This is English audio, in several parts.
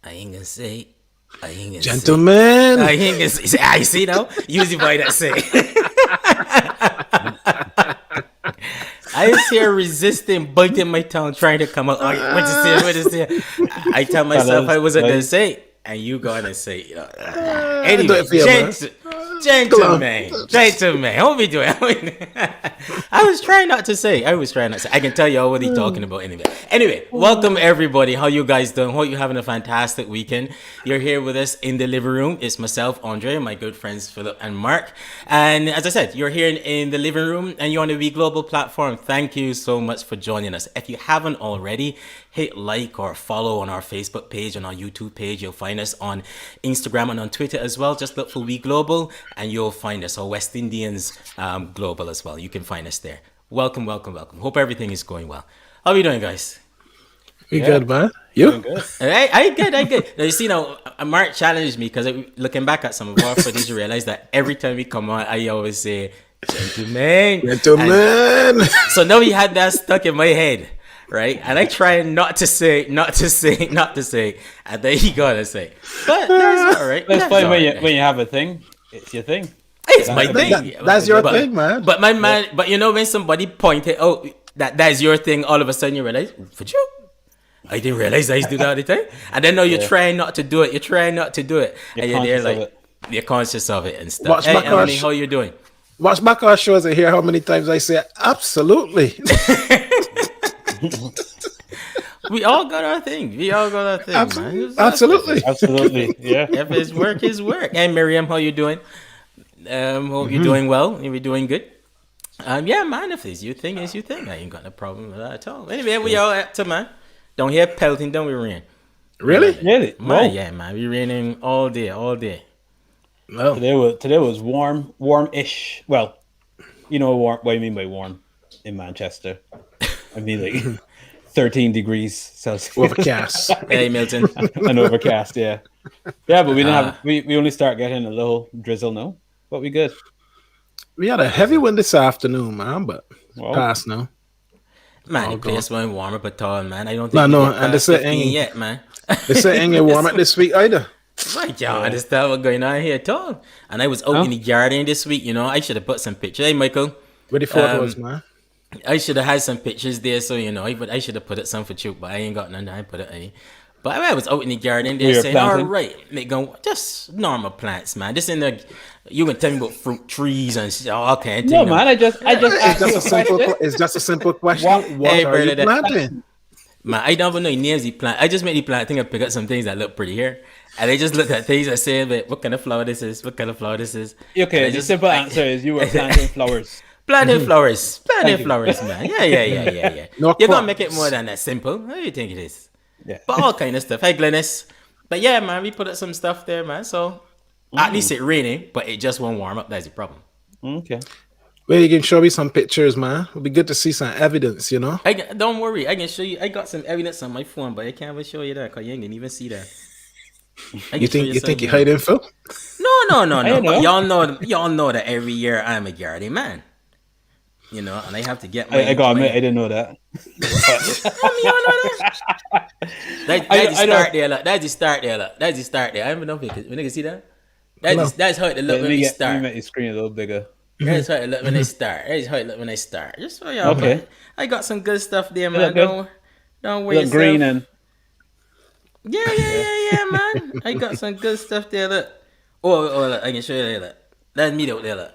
I ain't gonna say. I ain't gonna say. Gentlemen. I ain't gonna say. I see now. Use the boy that say. I was here resisting, biting my tongue, trying to come out. Oh, what to say? What to say? I tell myself I wasn't gonna say, and you go on and say. Anyway, gentlemen, how we doing? I was trying not to say. I can tell y'all what he's talking about anyway. Anyway, welcome everybody. How you guys doing? Hope you're having a fantastic weekend. You're here with us in the living room. It's myself, Andre, my good friends Philip and Mark. And as I said, you're here in the living room and you're on the We Global platform. Thank you so much for joining us. If you haven't already, hit like or follow on our Facebook page, on our YouTube page. You'll find us on Instagram and on Twitter as well. Just look for We Global and you'll find us, or West Indians Global as well. You can find us there. Welcome. Hope everything is going well. How are you doing, guys? You good, man? You? Doing good. I good. Now, you see, Mark challenged me because looking back at some of our footage, you realize that every time we come on, I always say, gentlemen. And so now he had that stuck in my head, right? And I try not to say, and then he got to say. But that's all right. That's fine when you have a thing. It's your thing. It's my thing. That's your thing, man. But my man, but when somebody pointed out that's your thing, all of a sudden you realize, for you? I didn't realize I used to do that all the time. And then now you're trying not to do it. You're and you're there you're conscious of it and stuff. Watch hey, Emily, how you doing? Watch back our shows and hear how many times I say absolutely. We all got our thing. Man. Absolutely. Yeah. If it's work, it's work. Hey, Miriam, how you doing? Hope you're doing well. You're doing good. Yeah, man, if it's your thing, it's your thing. I ain't got no problem with that at all. Anyway, we all up to, man. Don't hear pelting, don't we rain? Really? Really? Man, yeah, man. We raining all day. No. Today was warm-ish. Well, you know warm. What do you mean by warm in Manchester? I mean like 13 degrees Celsius. Overcast. Hey, Milton. And overcast, yeah. Yeah, but we didn't have. We only start getting a little drizzle now, but we good. We had a heavy one this afternoon, man, but past now. Man, the place won't warm up at all, man. I don't think and they say ain't yet, man. They say ain't warm up this week either. Right, y'all understand what's going on here at all. And I was out in the garden this week, I should have put some pictures. Hey, Michael. Where the photos, man? I should have had some pictures there, so but I should have put it some for you, but I ain't got none. I put it any. But I was out in the garden there saying, all right, just normal plants, man. This in the you can tell me about fruit trees and shit, all kind of things. No, man, I just it's just a simple question. What are you planting? Man, I don't even know the names of the plant. I just made the plant. I think I pick up some things that look pretty here. And I just looked at things and said, what kind of flower this is? Okay, the simple answer is you were planting flowers. Planting flowers, man. Yeah. No You're going to make it more than that simple. What do you think it is? Yeah. But all kind of stuff. Hey, Glennis. But yeah, man, we put up some stuff there, man. So at least it's raining, but it just won't warm up. That's the problem. Okay. Well, you can show me some pictures, man. It'll be good to see some evidence, Don't worry. I can show you. I got some evidence on my phone, but I can't even show you that because you ain't gonna even see that. You think you hide info? No. Y'all know that every year I'm a garden man. And I have to get my. I gotta admit, I didn't know that. Y'all know that. That's the start there. I don't know if you can see that. That's how it look when we start. Let me make your screen a little bigger. That's how it look when they start. Just so y'all. Okay. I got some good stuff there, man. Don't worry. Look green and. Yeah, man. I got some good stuff there. Look. Oh, look, I can show you there. Look. That's me out there. Look.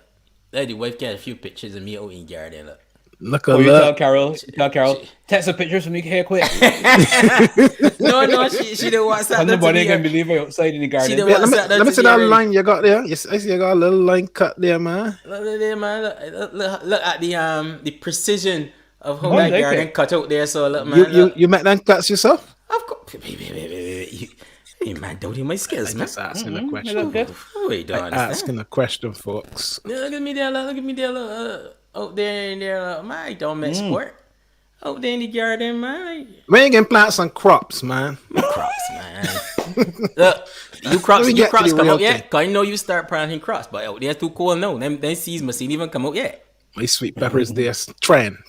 That the wife got a few pictures of me out in the garden. Look. Tell Carol, take some pictures of me here quick. No, she didn't want that. Nobody can believe her outside in the garden. Let me see that line you got there. Yes, I see you got a little line cut there, man. Look there, man. Look at the precision of how that garden cut out there. So look, man. You make them cuts yourself? Of course. Hey, man, don't do my skills, man. Just asking a question. Wait, asking a question, folks. Look at me there. Look. Out there in there, man. I don't make sport. Out there in the garden, man. When you can plant some crops, man. Crops, man. Look, you crops come out yet? Cause I know you start planting crops, but out there too cold now. Them seeds must even come out yet. My sweet peppers, there's trend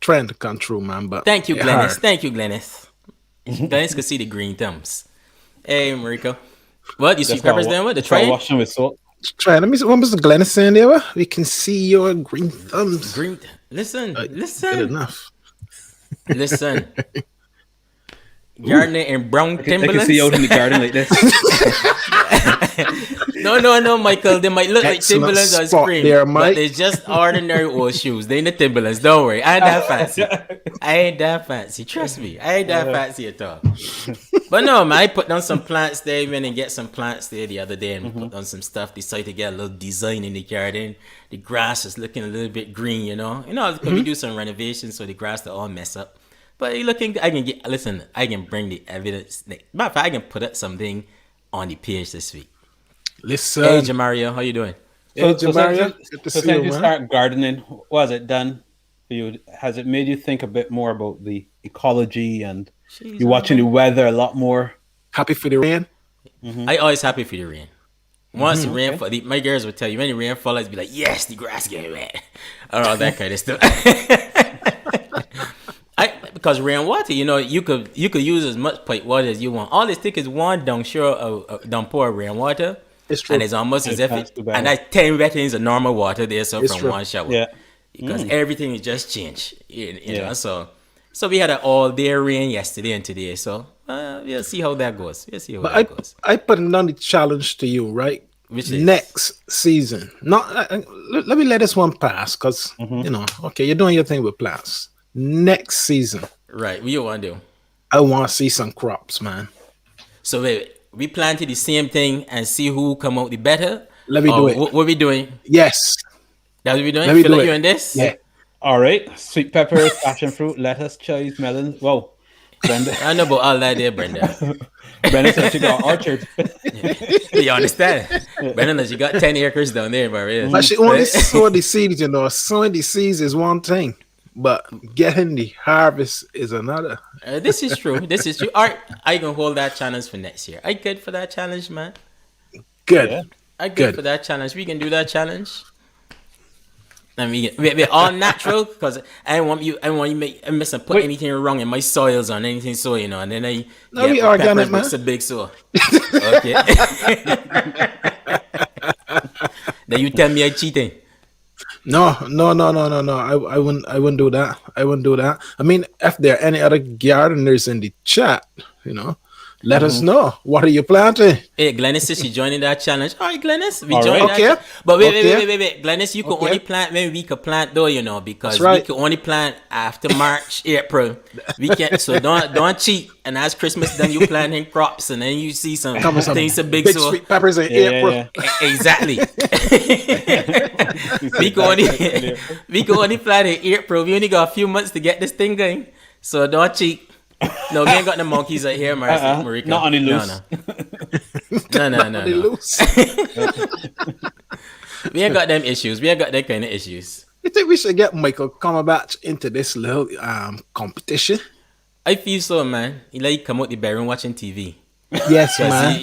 to come true, man. But thank you, Glennis. Glennis can see the green thumbs. Hey, Mariko. What? You see Just gotta peppers then? What? The just gotta tray? wash them with salt. Try. Let me see what Mr. Glenn is saying there. We can see your green thumbs. Green. Listen. Good Listen. enough. Listen. Gardening in brown I Timberlands. can see out in the garden like this. No, Michael. They might look like Excellent Timberlands or spot Scream, there, but Mike. they're just ordinary old shoes. They ain't the Timberlands. Don't worry. I ain't that fancy. I ain't that fancy. Trust me. I ain't that fancy at all. But no, man. I put down some plants there. Went and get some plants there the other day and put down some stuff. Decided to get a little design in the garden. The grass is looking a little bit green, you know. Because we do some renovations, so the grass will all mess up. But you looking, I can bring the evidence. Matter of fact, I can put up something on the page this week. Listen. Hey, Jamario, how you doing? Hey, Jamaria. Good to see Since you, you man. start gardening, what has it done for you? Has it made you think a bit more about the ecology and Jeez, you're watching the weather a lot more? Happy for the rain. I always happy for the rain. Once the rain fall, my girls would tell you when the rain falls, I'd be like, yes, the grass getting wet, or all that kind of stuff. Because rainwater, you could use as much pipe water as you want. All it takes is one downpour of rainwater, It's true. and it's almost as if That's it, too bad. and that's 10 wettings of normal water there, so It's from true. one shower. Yeah. Because everything is just changed, you know. So we had an all day rain yesterday and today. So we'll see how that goes. But I put another challenge to you, right? Which is? Next season. Let me let this one pass because okay, you're doing your thing with plants. Next season, Right, what you want to do? I want to see some crops, man. So wait, we planted the same thing and see who come out the better? Let me do it. What we doing? Yes. That's what we doing? Let me Feel do like it. you in this? Yeah. All right. Sweet peppers, passion fruit, lettuce, chives, melons. Whoa. Brenda, I know about all that there, Brenda. Brenda said she got an orchard. You understand? Brenda, you got 10 acres down there, Barbados. But she only sow the seeds, Sowing the seeds is one thing, but getting the harvest is another. This is true. All right, I can hold that challenge for next year. I good for that challenge, man. Good. Yeah. I good Good. for that challenge. We can do that challenge. And we're all natural because I want you mustn't put anything wrong in my soils or anything so and then I No, we organic, man. It's a big soil. Okay. Then you tell me I'm cheating. No. I wouldn't do that. I mean, if there are any other gardeners in the chat, let us know. What are you planting? Hey, Glennis says she joining that challenge. All right, Glennis, we All join right. that. Okay. But wait. Okay. Glennis, you can Okay. only plant when we can plant though, because That's right. we can only plant after March, April. We can't. So don't cheat. And as Christmas done, you planting crops, and then you see some Come with some things a big big so. sweet peppers in Yeah, April. yeah. Exactly. we can only plant in April. We only got a few months to get this thing going. So don't cheat. No, we ain't got the monkeys out here, Marika. Not on the loose. No. They loose. We ain't got them issues. We ain't got that kind of issues. You think we should get Michael Cumberbatch into this little competition? I feel so, man. He like come out the bedroom watching TV. Yes, 'Cause man.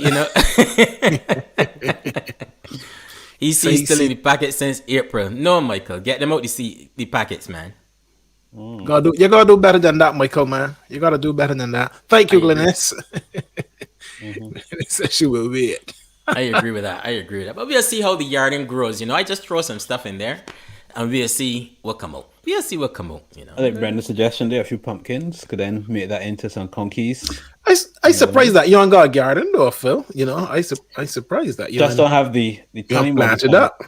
He's still in the packet since April. No, Michael, get them out the packets, man. You gotta do better than that, Michael, man. You gotta do better than that. Thank you, Glennis. Says she will wait. I agree with that. But we'll see how the garden grows. I just throw some stuff in there, and we'll see what come out. I think Brenda's suggestion there, a few pumpkins, could then make that into some conkeys. I surprised that you ain't got a garden though, Phil. I surprised that you Just don't have the time. plant it up.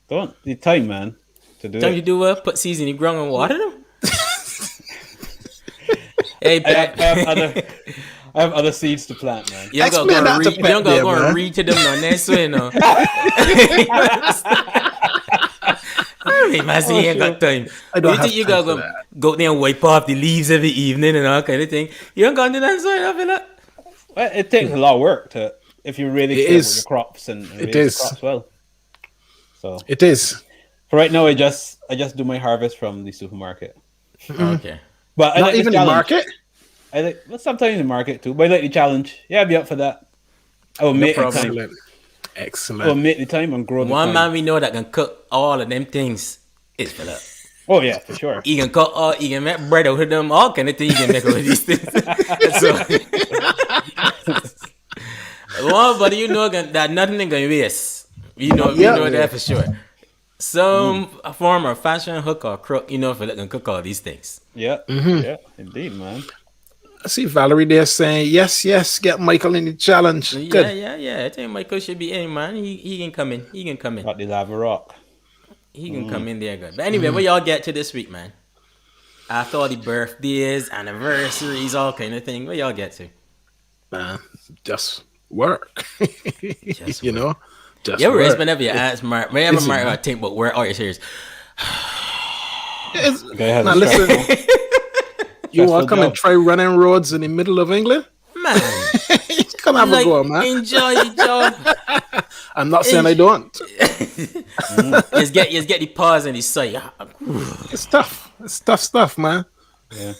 Don't the time, man, to do Time it. you do put seeds in the ground and water them. Hey, I have other seeds to plant, man. you don't Explain that to Pep there, go man. read to them no next way, no. I man, see, you ain't got time. I don't You have think you time for gotta that. go there and wipe off the leaves every evening and all kind of thing? You ain't gonna do that, so I feel like. Well, it takes a lot of work if you really It care is. about your crops and It raise is. the crops well. So It is. for right now, I just do my harvest from the supermarket. Okay. But I Not like even the the challenge. market. I like sometimes the market too. But I like the challenge. Yeah, I'd be up for that. I will make the problem. time. Excellent. I will Excellent. make the time and grow the One time. man we know that can cook all of them things is Philip. Oh yeah, for sure. He can cook all, he can make bread out of them, all kind of things he can make out of these things. So, Well, but you know that nothing ain't gonna waste. You know Yeah. that for sure. Some form of fashion hook or crook, for they can cook all these things. Yeah, yeah, indeed, man. I see Valerie there saying, yes, get Michael in the challenge. Yeah, Good. yeah. I think Michael should be in, man. He can come in. He can come in. Got the lava rock. He can come in there good. But anyway, what y'all get to this week, man? After all the birthdays, anniversaries, all kind of thing, what y'all get to? Man, just work. Just you know? Just You ever work. whenever you ask Mark, whenever Listen, Mark man. I think about work, all you hear is, Guy has Now a listen, stressful- you want to stressful come and job. try running roads in the middle of England? man, Come have a like, go, man. enjoy the job. I'm not saying I don't. Just get the pause and the sight. It's tough. It's tough stuff, man. Yeah.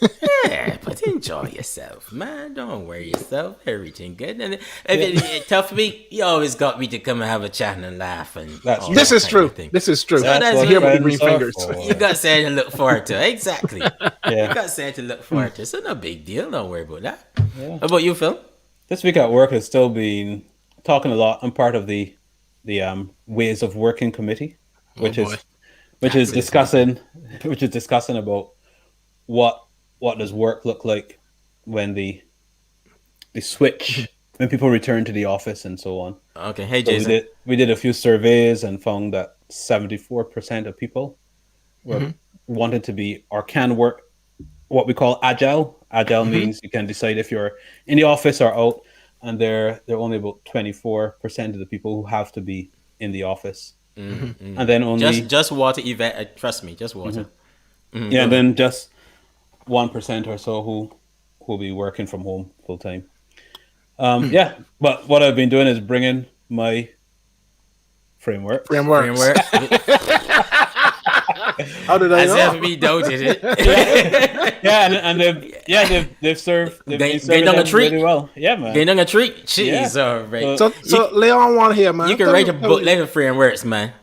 Yeah, but enjoy yourself, man. Don't worry yourself. Everything good. And if it's tough week, you always got me to come and have a chat and laugh. And That's all This that is kind true. of thing. This is true. that's I what hear about the friends green are fingers. for. You got something to look forward to. Exactly. Yeah. You got something to look forward to. So no big deal. Don't worry about that. How about you, Phil? This week at work has still been talking a lot. I'm part of the ways of working committee, which boy. is discussing about what does work look like when the switch when people return to the office and so on. Okay. Hey, So Jason. we did a few surveys and found that 74% of people were wanted to be or can work what we call agile. Agile means you can decide if you're in the office or out, and they're only about 24% of the people who have to be in the office, and then only Just water, Yvette. Trust me, just water. yeah, and then just 1% or so who will be working from home full time. Yeah, but what I've been doing is bringing my framework. Frameworks. Framework. How did I As know? if we doubted it. Yeah, and they've served they've They- been they serving done a them treat. really well. Yeah, man. Getting on a treat. Jeez, Yeah. all right. So Leon one here, man. You can Tell write me- a book, later frameworks, man.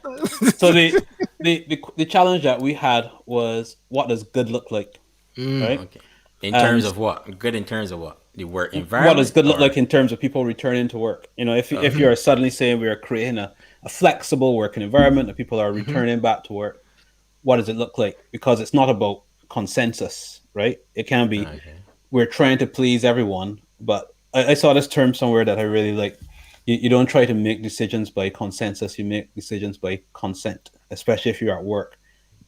So the challenge that we had was, what does good look like, right? Okay. In terms of what? Good in terms of what? The work environment. What does good look or- like in terms of people returning to work? You know, if you're suddenly saying we are creating a flexible working environment that people are returning back to work, what does it look like? Because it's not about consensus, right? It can be we're trying to please everyone, but I saw this term somewhere that I really like. You don't try to make decisions by consensus, you make decisions by consent, especially if you're at work.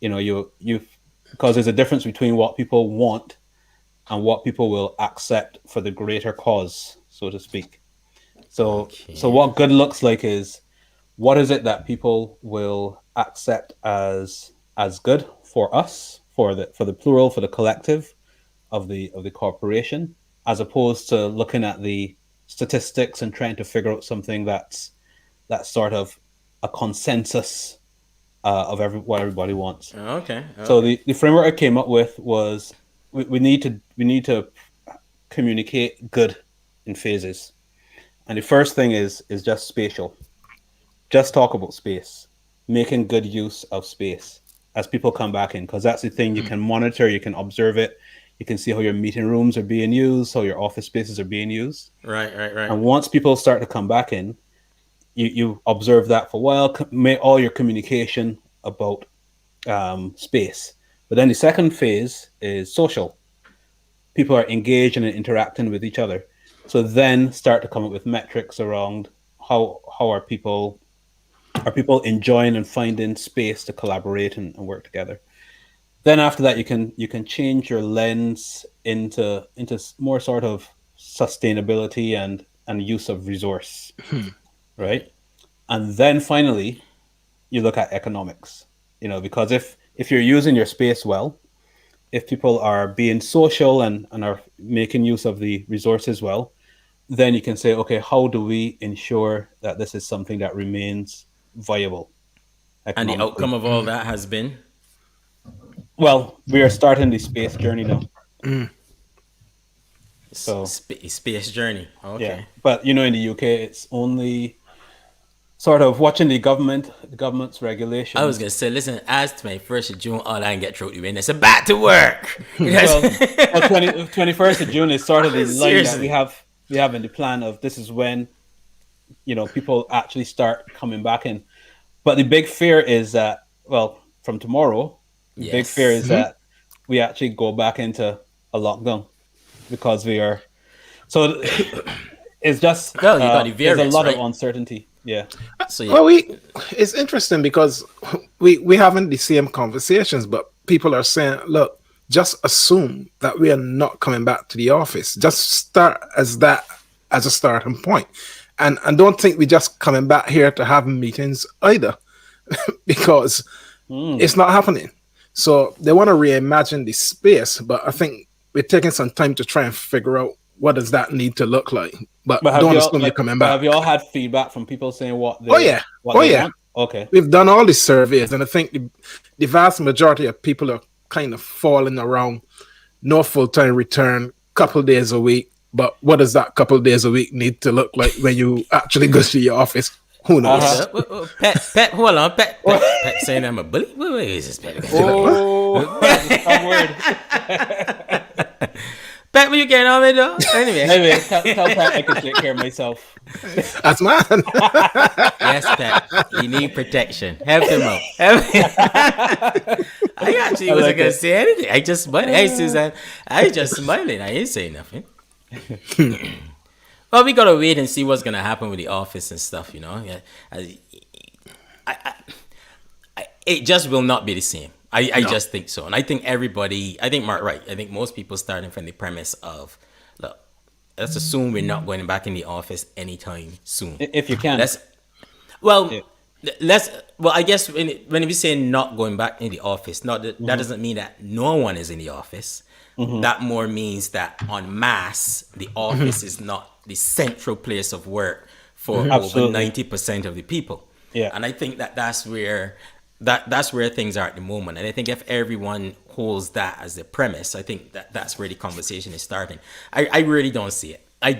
You know, you because there's a difference between what people want and what people will accept for the greater cause, so to speak. So what good looks like is, what is it that people will accept as good for us, for the plural, for the collective of the corporation, as opposed to looking at the statistics and trying to figure out something that's sort of a consensus of what everybody wants. Okay. So the framework I came up with was we need to communicate good in phases, and the first thing is just spatial. Just talk about space, making good use of space as people come back in, because that's the thing you can monitor, you can observe it, you can see how your meeting rooms are being used, how your office spaces are being used. Right. And once people start to come back in, you observe that for a while, make all your communication about space. But then the second phase is social. People are engaged and interacting with each other. So then start to come up with metrics around how are people enjoying and finding space to collaborate and work together. Then after that, you can change your lens into more sort of sustainability and use of resource, right? And then finally, you look at economics, you know, because if you're using your space well, if people are being social and are making use of the resources well, then you can say, okay, how do we ensure that this is something that remains viable? And the outcome of all that has been? Well, we are starting the space journey now. So Space journey. Okay. yeah, but you know, in the UK, it's only sort of watching the government's regulations. I was gonna say, listen, as 21st of June, all I can get through the wind. It's about to work. well, 21st of June is sort of the line that Seriously. we have in the plan of, this is when people actually start coming back in. But the big fear is that, well, from tomorrow, the big fear Yes. is that we actually go back into a lockdown because we are. So it's just Well, you got the there's a variants, lot of right? uncertainty. Yeah. So Well, it's interesting because we having the same conversations, but people are saying, look, just assume that we are not coming back to the office. Just start as that as a starting point. And don't think we just coming back here to have meetings either, because it's not happening. So they want to reimagine the space, but I think we're taking some time to try and figure out what does that need to look like. But But don't assume you're coming back. have you all had feedback from people saying what they Oh yeah, what oh they yeah. want? Okay. We've done all these surveys, and I think the vast majority of people are kind of falling around no full time return, couple days a week. But what does that couple days a week need to look like when you actually go to your office? Who knows? Pet, hold on, Pet saying I'm a bully. Wait, is this Pet? Oh, that's a strong word. Pet, what you getting on me though? Anyway, Tell Pat I can take care of myself. That's mine. yes, Pet, you need protection. Help him out. I actually wasn't like gonna it. say anything. I just smiled. Hey, Suzanne, I just smiling. I ain't saying nothing. Well, we gotta wait and see what's gonna happen with the office and stuff. Yeah, it just will not be the same. I just think so, and I think Mark right. I think most people starting from the premise of, look, let's assume we're not going back in the office anytime soon. If you can. Well, Yeah. I guess when we say not going back in the office, that doesn't mean that no one is in the office. That more means that en masse, the office is not the central place of work for over Absolutely. 90% of the people. Yeah. And I think that's where things are at the moment. And I think if everyone holds that as the premise, I think that's where the conversation is starting. I really don't see it. I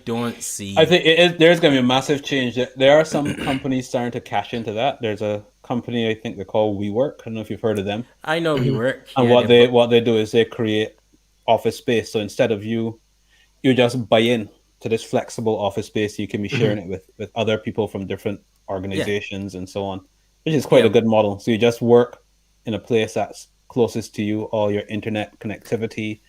don't see. I think there's going to be a massive change. There are some companies starting to cash into that. There's a company I think they call WeWork. I don't know if you've heard of them. I know we work. And Yeah, what they do is they create office space. So instead of you just buy in to this flexible office space, you can be sharing it with other people from different organizations and so on, which is quite a good model. So you just work in a place that's closest to you. All your internet connectivity,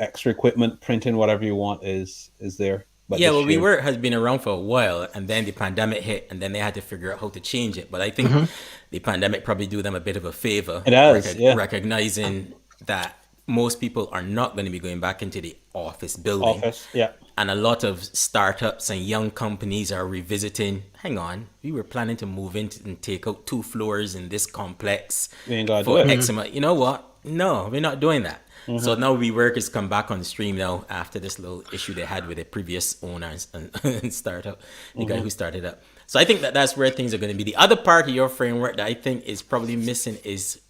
extra equipment, printing, whatever you want is there. But yeah, just well, shared. WeWork has been around for a while, and then the pandemic hit, and then they had to figure out how to change it. But I think the pandemic probably do them a bit of a favor, It has, yeah. recognizing that most people are not going to be going back into the office building. Yeah. And a lot of startups and young companies are revisiting. Hang on, we were planning to move in and take out 2 floors in this complex We ain't gotta for do it. X amount. You know what? No, we're not doing that. So now WeWork has come back on the stream now after this little issue they had with the previous owners and startup, the guy who started up. So I think that's where things are going to be. The other part of your framework that I think is probably missing is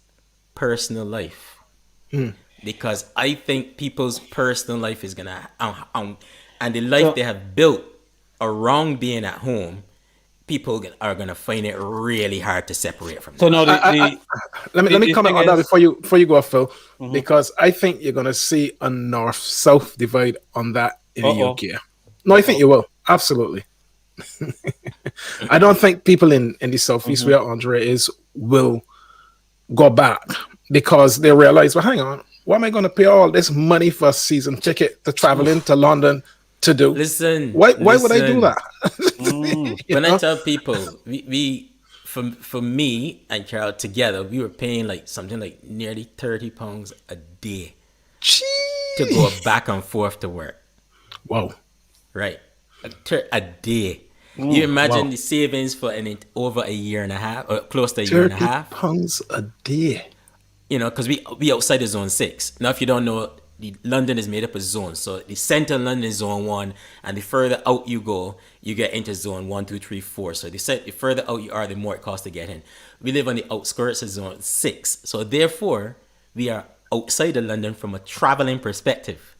personal life. Because I think people's personal life is going to, and the life they have built around being at home, people are going to find it really hard to separate from So that. no, Let me the comment thing on that is- before you go, Phil, because I think you're going to see a north-south divide on that in the Uh-oh. UK. No, I think you will. Absolutely. I don't think people in the southeast where Andre is will go back because they realize, well, hang on, why am I going to pay all this money for a season ticket to travel into London to do? Listen. Why would I do that? You When I know? tell people, we for me and Carol together, we were paying like something like nearly £30 a day to go back and forth to work. Wow. Right, a day. You imagine wow. the savings for over a year and a half, or close to a year and a half. £30 a day. Because we outside the zone 6. Now, if you don't know, London is made up of zones. So the center of London is zone 1, and the further out you go, you get into zone 1, 2, 3, 4. So the further out you are, the more it costs to get in. We live on the outskirts of zone 6. So therefore, we are outside of London from a traveling perspective.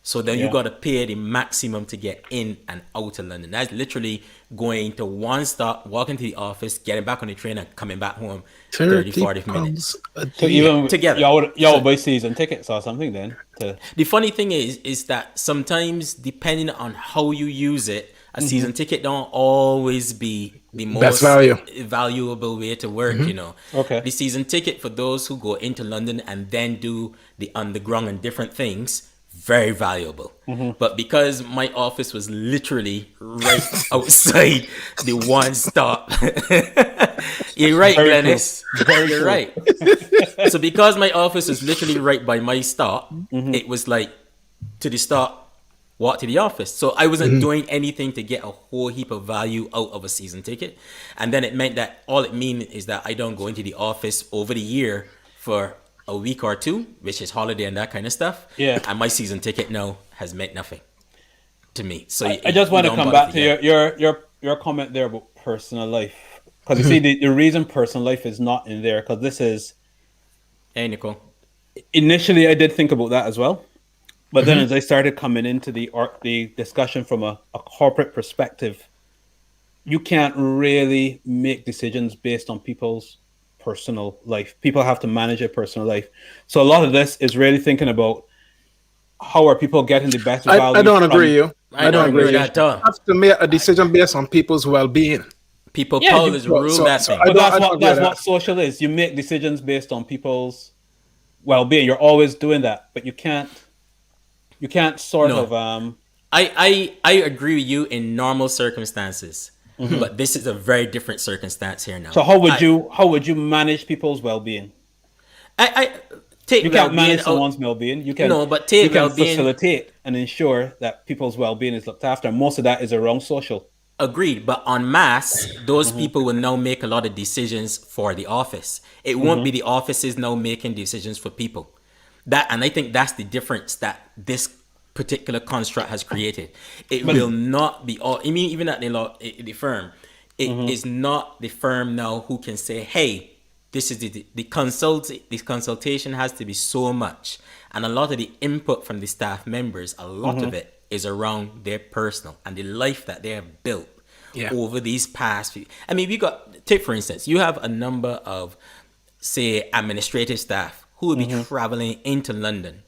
So then you got to pay the maximum to get in and out of London. That's literally going to one stop, walking to the office, getting back on the train and coming back home 30, 40 minutes. a So day. even Together. y'all would buy season tickets or something then. The funny thing is that sometimes depending on how you use it A season ticket don't always be the Best most value. valuable way to work, you know. Okay. The season ticket for those who go into London and then do the underground and different things, very valuable. But because my office was literally right outside the one stop, you're right, Very true. Glennis. You're right. So because my office was literally right by my stop, it was like to the stop, walk to the office. So I wasn't doing anything to get a whole heap of value out of a season ticket. And then it meant that all it means is that I don't go into the office over the year for a week or two, which is holiday and that kind of stuff. Yeah. And my season ticket now has meant nothing to me. So I just want to come back to your comment there about personal life, because you see the reason personal life is not in there, because this is Hey, Nicole. initially I did think about that as well, but then as I started coming into the discussion from a corporate perspective, you can't really make decisions based on people's personal life. People have to manage their personal life. So a lot of this is really thinking about how are people getting the best value. I don't agree you. I don't agree with that at all. You have to make a decision based on people's well-being. People Yeah, powers rule that so thing. I But don't- that's I don't what agree that's with what that. social is. You make decisions based on people's well-being. You're always doing that, but you can't sort No. of I agree with you in normal circumstances, but this is a very different circumstance here now. So how would you manage people's well-being? I take You can't well-being manage out- someone's well-being. You can No, but take you can well-being- facilitate and ensure that people's well-being is looked after. Most of that is around social. Agreed, but en masse, those people will now make a lot of decisions for the office. It won't be the offices now making decisions for people. And I think that's the difference that this particular construct has created. It will not be all. I mean, even at the firm, it is not the firm now who can say, "Hey, this is the consultation has to be so much," and a lot of the input from the staff members, a lot of it is around their personal and the life that they have built over these past few. I mean, take for instance, you have a number of, say, administrative staff who will be traveling into London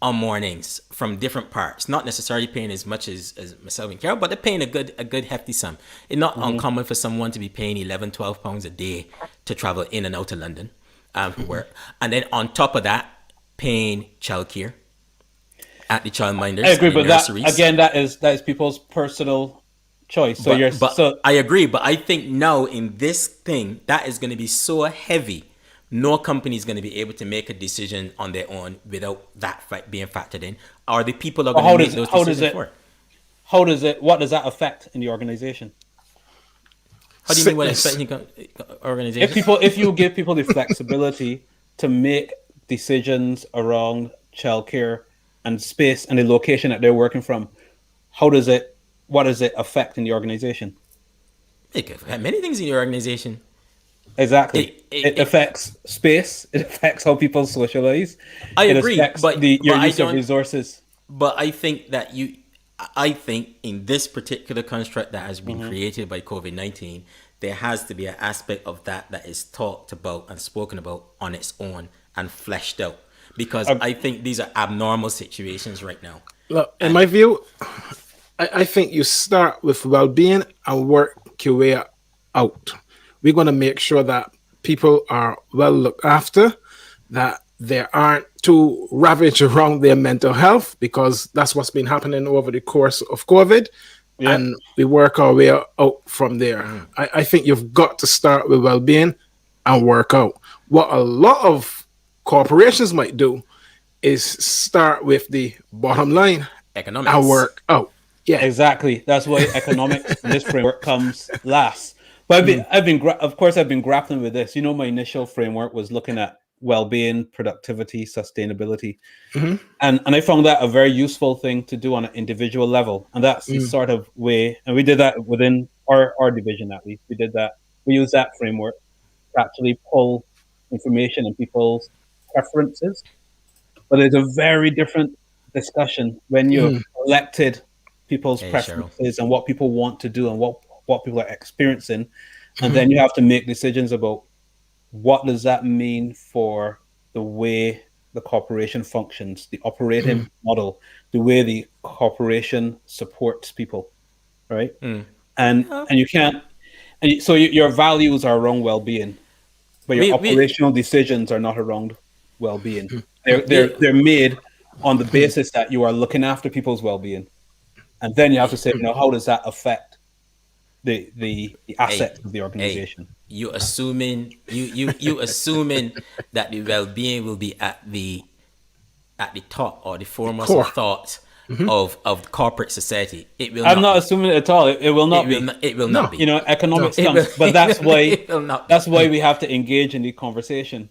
on mornings from different parts, not necessarily paying as much as myself and Carol, but they're paying a good hefty sum. It's not uncommon for someone to be paying 11, 12 pounds a day to travel in and out of London for work. And then on top of that, paying childcare at the childminders. I agree, and but nurseries. that is people's personal choice. So I agree, but I think now in this thing that is going to be so heavy, no company is going to be able to make a decision on their own without that being factored in. Or the people are going to make those decisions for it. What does that affect in the organization? How do you mean what Sickness. affecting organization? If you give people the flexibility to make decisions around childcare and space and the location that they're working from, what does it affect in the organization? It could affect many things in your organization. Exactly. It affects space. It affects how people socialize. I It agree, affects but your I use of don't- resources. But I think that I think in this particular construct that has been created by COVID-19, there has to be an aspect of that is talked about and spoken about on its own and fleshed out. Because I think these are abnormal situations right now. Look, in my view, I think you start with well-being and work your way out. We're going to make sure that people are well looked after, that they aren't too ravaged around their mental health, because that's what's been happening over the course of COVID. Yeah. And we work our way out from there. I think you've got to start with well-being and work out. What a lot of corporations might do is start with the bottom line Economics. and work out. Yeah, Exactly. That's why economics in this framework comes last. But of course, I've been grappling with this. My initial framework was looking at well-being, productivity, sustainability, and I found that a very useful thing to do on an individual level. And that's the sort of way, and we did that within our division at least. We did that. We used that framework to actually pull information and people's preferences. But it's a very different discussion when you've collected people's preferences and what people want to do and what people are experiencing, and then you have to make decisions about what does that mean for the way the corporation functions, the operating model, the way the corporation supports people. right? And you can't, so your values are around well-being, but your we operational decisions are not around well-being. yeah, They're made on the basis that you are looking after people's well-being, and then you have to say, how does that affect the hey, assets of the hey, organization? you assuming that the well-being will be at the top or the foremost of Core. thought of corporate society. It will I'm not not be. assuming it at all. It will not be. It will No. not be. No. Economics It will, comes, but that's why it will not be. we have to engage in the conversation,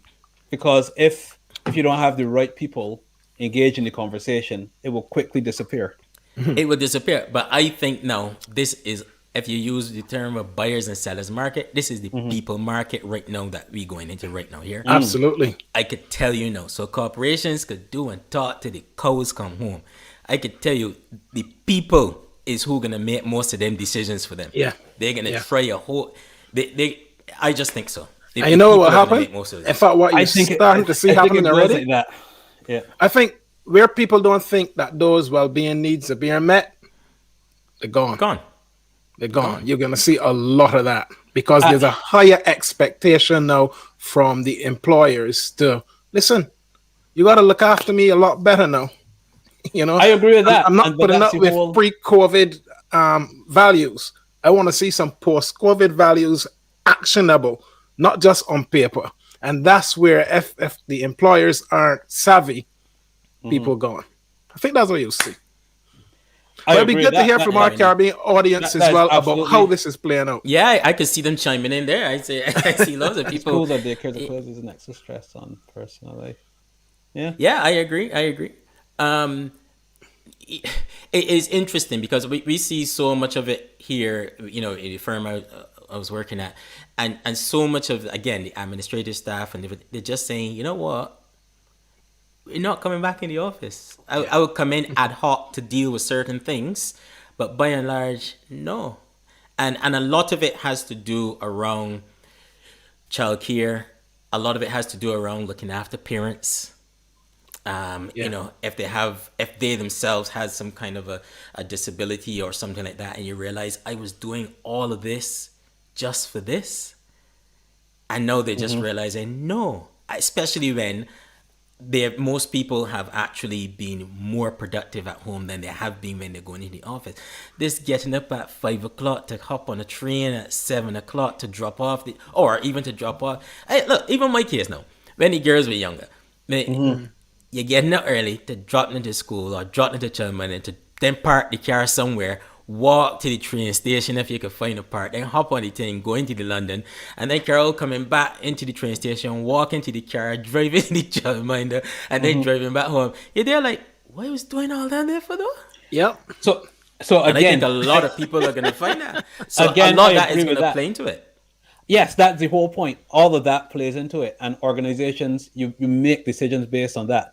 because if you don't have the right people engage in the conversation, it will quickly disappear. It will disappear. But I think now this is, if you use the term of buyers and sellers market, this is the people market right now that we going into right now here. Absolutely. I could tell you now. So corporations could do and talk till the cows come home. I could tell you the people is who gonna make most of them decisions for them. Yeah. They're gonna Yeah. try a whole. They. I just think so. And you know what will people are gonna happen? make most of In them. fact, what you're starting to see happening it goes already, like that. Yeah. I think where people don't think that those well-being needs are being met, they're gone. Gone. They're gone. You're going to see a lot of that because there's a higher expectation now from the employers to listen. You got to look after me a lot better now. You know, I agree with that. I'm not But putting that's up the with whole- pre-COVID values. I want to see some post-COVID values actionable, not just on paper. And that's where if the employers aren't savvy, people going. I think that's what you'll see. But it'd be agree good with to hear that. from our Caribbean audience that as is well about absolutely- how this is playing out. Yeah, I could see them chiming in there. I see loads of people. Schools or daycares or closes an extra stress on personal life. Yeah. Yeah, I agree. It is interesting because we see so much of it here, you know, in the firm I was working at, and so much of, again, the administrative staff, and they're just saying, you know what, we're not coming back in the office. I would come in ad hoc to deal with certain things, but by and large, no. And a lot of it has to do around childcare. A lot of it has to do around looking after parents. You know, if they themselves had some kind of a disability or something like that, and you realize I was doing all of this just for this, and now they're just realizing no, especially when most people have actually been more productive at home than they have been when they're going in the office. This getting up at 5 o'clock to hop on a train at 7 o'clock to drop off or even to drop off. Hey, look, even my kids now, when the girls were younger, you're getting up early to drop them to school or drop them to children and to then park the car somewhere, walk to the train station if you could find a park, then hop on the thing, go into the London, and then Carol coming back into the train station, walk into the car, driving the childminder, and then driving back home. You're there like, what was doing all down there for though? Yep. So And I again, think a lot of people are going to find that. So Again, a lot of I that is agree going with to that. play into it. yes, that's the whole point. All of that plays into it, and organizations, you make decisions based on that.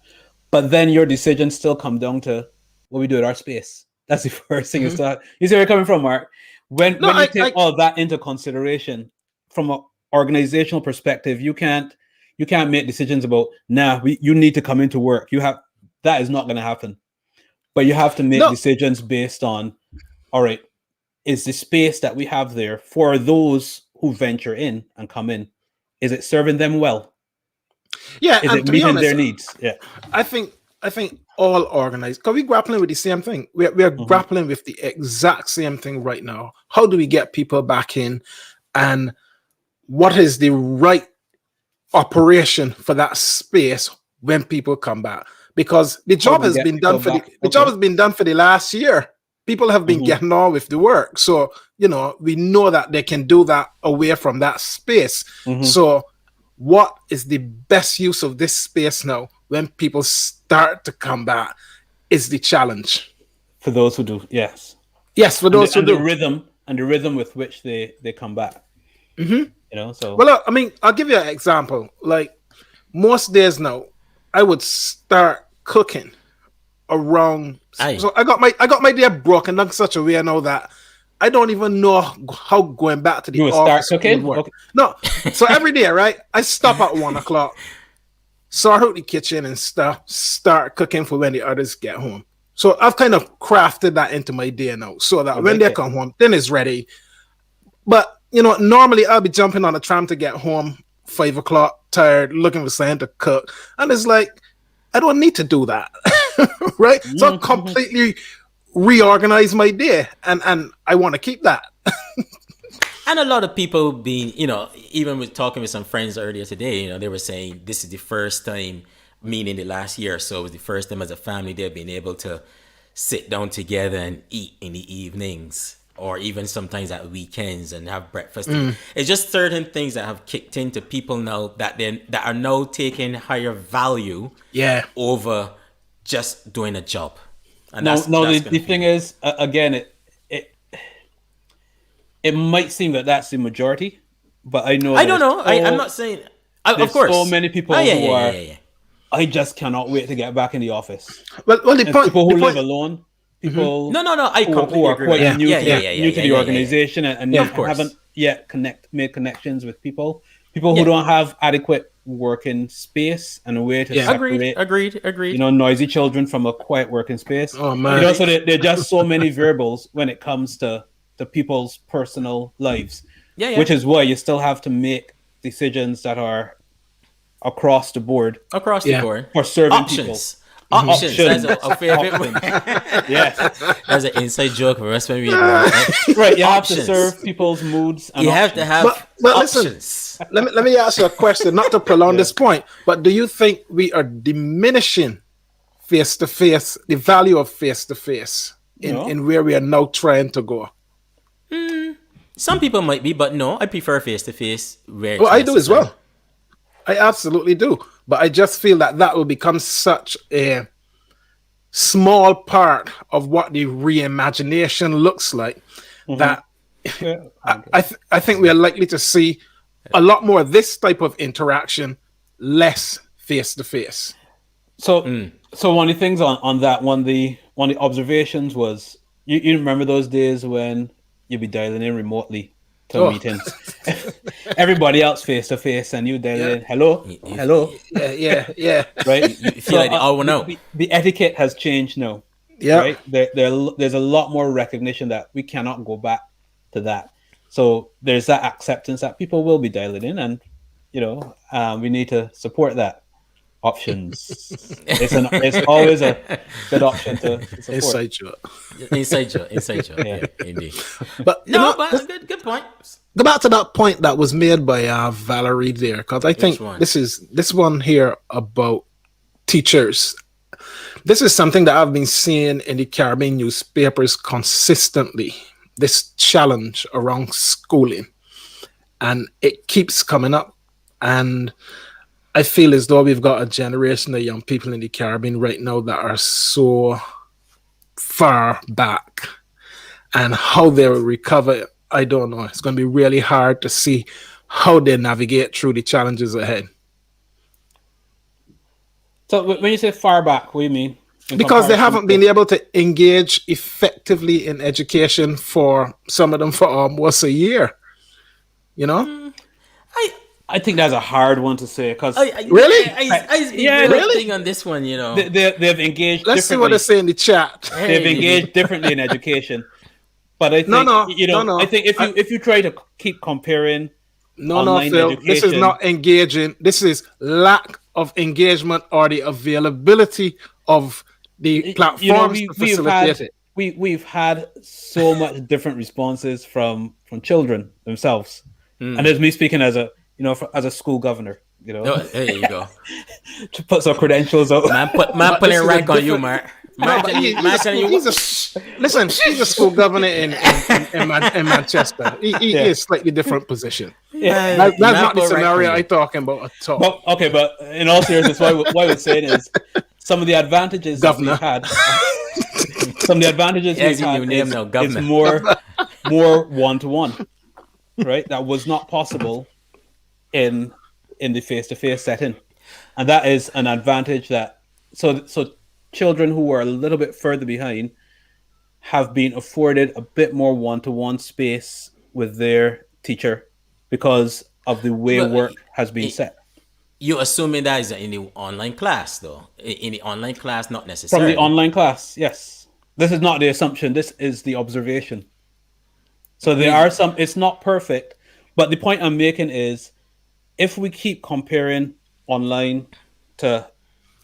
But then your decisions still come down to what we do with our space. That's the first thing you start. You see where you're coming from, Mark? When you take all of that into consideration from an organizational perspective, you can't make decisions about you need to come into work. That is not going to happen. But you have to make decisions based on, all right, is the space that we have there for those who venture in and come in, is it serving them well? Yeah, Is and it to be meeting honest, their needs? Yeah. I think all organized, because we're grappling with the same thing. We're grappling with the exact same thing right now. How do we get people back in, and what is the right operation for that space when people come back? Because the job has been done for the job has been done for the last year. People have been getting on with the work, so you know we know that they can do that away from that space. So, what is the best use of this space now when people start to come back? Is the challenge For those who do, yes. Yes, for those who do. The rhythm with which they come back. You know, so Well, I mean, I'll give you an example. Like most days now, I would start cooking around. Aye. So I got my day broken down such a way now that I don't even know how going back to the you would start office cooking. would work. Okay. No, so every day, right? I stop at 1 o'clock, sort out the kitchen and stuff, start cooking for when the others get home. So I've kind of crafted that into my day now, so that when they come home, then it's ready. But normally I'll be jumping on a tram to get home 5 o'clock, tired, looking for something to cook, and it's like I don't need to do that, right? So I completely reorganize my day, and I want to keep that. And a lot of people being, even with talking with some friends earlier today, they were saying this is the first time, meaning the last year or so, was the first time as a family they've been able to sit down together and eat in the evenings, or even sometimes at weekends, and have breakfast. It's just certain things that have kicked into people now that are now taking higher value over just doing a job. And the thing is, again, it might seem that that's the majority, but I know. I don't know. I'm not saying. Of course, so many people who are. I just cannot wait to get back in the office. Well, the point, people who live alone, people. No. I completely who are agree. Quite new to the organization and haven't yet made connections with people. People who don't have adequate working space and a way to separate. Agreed. Noisy children from a quiet working space. Oh man! So there are just so many variables when it comes to people's personal lives. Which is why you still have to make decisions that are across the board. For serving options. people. Options. That's a favorite one. Yes. That's an inside joke for us when we right. You have to serve people's moods. And you have to have options. Listen, let me ask you a question, not to prolong this point, but do you think we are diminishing face-to-face, the value of face-to-face in where we are now trying to go? Some people might be, but no, I prefer face-to-face. Well, I do as well. I absolutely do. But I just feel that will become such a small part of what the reimagination looks like that I think we are likely to see a lot more of this type of interaction, less face-to-face. So one of the things on that, one of the observations was, you remember those days when you'd be dialing in remotely to meetings. Everybody else face to face, and you dial in. Hello. Yeah. Right. You feel like they all want out. The etiquette has changed now. Yeah. Right. There's a lot more recognition that we cannot go back to that. So there's that acceptance that people will be dialing in, and we need to support that. Options. It's always a good option to support. Inside joke. Yeah, indeed. But good point. Go back to that point that was made by Valerie there, because I think this one here about teachers. This is something that I've been seeing in the Caribbean newspapers consistently. This challenge around schooling, and it keeps coming up, and I feel as though we've got a generation of young people in the Caribbean right now that are so far back, and how they will recover, I don't know. It's going to be really hard to see how they navigate through the challenges ahead. So when you say far back, what do you mean? Because they haven't been able to engage effectively in education for some of them for almost a year. I think that's a hard one to say, because really, really on this one, they've engaged. Let's see what they say in the chat. They've engaged differently in education, but I think I think if you try to keep comparing, Phil, education, this is not engaging. This is lack of engagement or the availability of the platforms to facilitate it. We've had so much different responses from children themselves, and there's me speaking as a school governor, there you go. To put some credentials out. Man putting rank on you, Mark. Listen, he's a school governor in Manchester. He is slightly different position. Yeah. That's not the scenario I'm talking about at all. But in all seriousness, what I was saying is some of the advantages governor. That we had. Some of the advantages we had is more one-to-one, right? That was not possible in the face-to-face setting, and that is an advantage that so children who are a little bit further behind have been afforded a bit more one-to-one space with their teacher because of the way work has been set. You assuming that is in the online class, though. In the online class, not From necessarily. the online class, yes. This is not the assumption. This is the observation. So there are some. It's not perfect, but the point I'm making is, if we keep comparing online to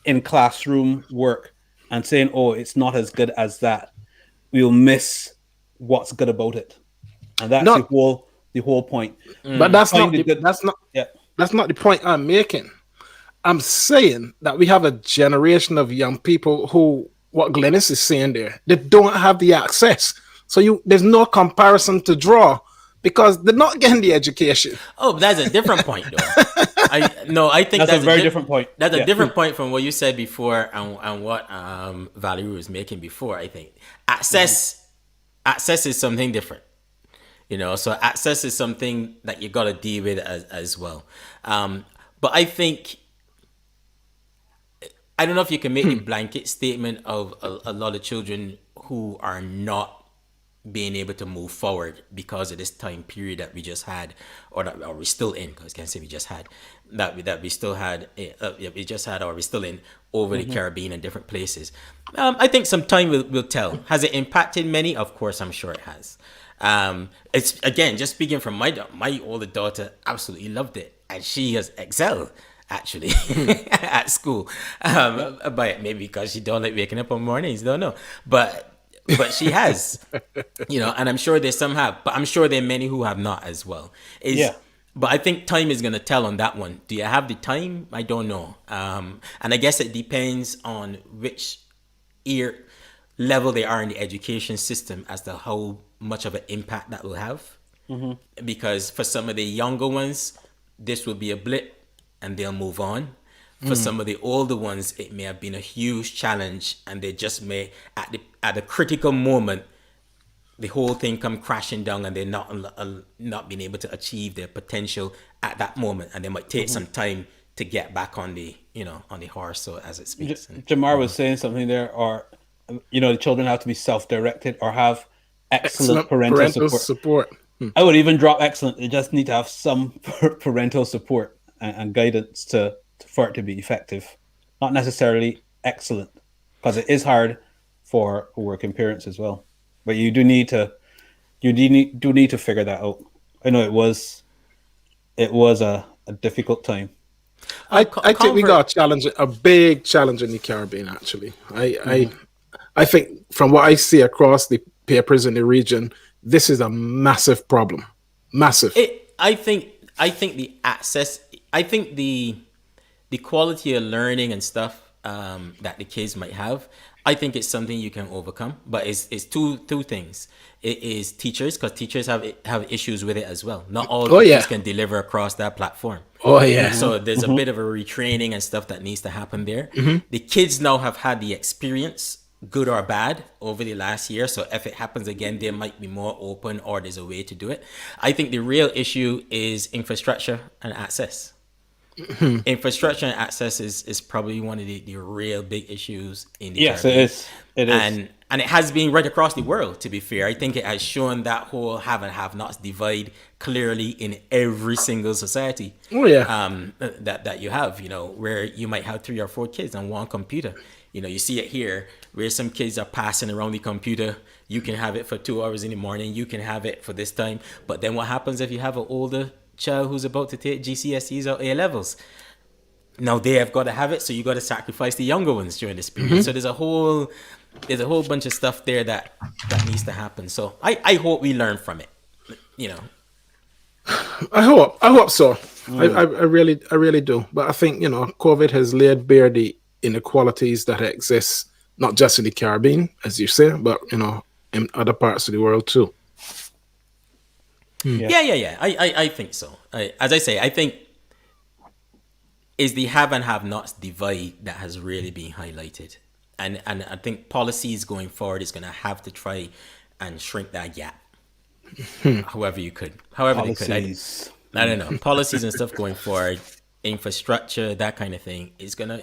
in classroom work and saying, "Oh, it's not as good as that," we'll miss what's good about it, and that's Not, the whole point. but that's Find not the the good. Yeah. that's not the point I'm making. I'm saying that we have a generation of young people who, what Glennis is saying there, they don't have the access. So there's no comparison to draw because they're not getting the education. Oh, that's a different point, though. I think That's a very different point. That's Yeah. a different point from what you said before and what Valerie was making before. I think access is something different. So access is something that you got to deal with as well. But I think I don't know if you can make a blanket statement of a lot of children who are not being able to move forward because of this time period that we just had, or that or we're still in. Because I can't say we just had that we still had, we just had, or we're still in over the Caribbean and different places. I think some time will tell. Has it impacted many? Of course, I'm sure it has. It's again just speaking from my older daughter, absolutely loved it, and she has excelled actually at school. But maybe because she don't like waking up on mornings, don't know. But she has, and I'm sure there's some have, but I'm sure there are many who have not as well. Yeah. But I think time is going to tell on that one. Do you have the time? I don't know. And I guess it depends on which year level they are in the education system as to how much of an impact that will have. Because for some of the younger ones, this will be a blip and they'll move on. For some of the older ones, it may have been a huge challenge, and they just may at the critical moment, the whole thing come crashing down, and they're not being able to achieve their potential at that moment, and they might take some time to get back on the on the horse, so as it speaks. Jamar was saying something there, or the children have to be self-directed or have excellent parental support. I would even drop excellent. They just need to have some parental support and guidance for it to be effective. Not necessarily excellent, because it is hard for working parents as well. But you do need to figure that out. I know it was a difficult time. I think we got a big challenge in the Caribbean. Actually, I think from what I see across the papers in the region, this is a massive problem. Massive. I think the access. I think the quality of learning and stuff that the kids might have. I think it's something you can overcome, but it's two things. It is teachers, because teachers have issues with it as well. Not all teachers can deliver across that platform. Oh yeah. So there's a bit of a retraining and stuff that needs to happen there. The kids now have had the experience, good or bad, over the last year. So if it happens again, they might be more open, or there's a way to do it. I think the real issue is infrastructure and access. Infrastructure and access is probably one of the real big issues in the Yes, Caribbean. it is. And it has been right across the world, to be fair. I think it has shown that whole have and have nots divide clearly in every single society. Oh yeah. That you have, where you might have 3 or 4 kids on one computer. You see it here, where some kids are passing around the computer. You can have it for 2 hours in the morning. You can have it for this time. But then what happens if you have an older child who's about to take GCSEs or A levels? Now they have got to have it, so you got to sacrifice the younger ones during this period. So there's a whole bunch of stuff there that needs to happen. So I hope we learn from it. I hope so. I really do. But I think COVID has laid bare the inequalities that exist, not just in the Caribbean, as you say, but in other parts of the world too. Yeah. I think so. As I say, I think is the have and have nots divide that has really been highlighted, and I think policies going forward is going to have to try and shrink that gap. However they could. I don't know, policies and stuff going forward, infrastructure, that kind of thing is gonna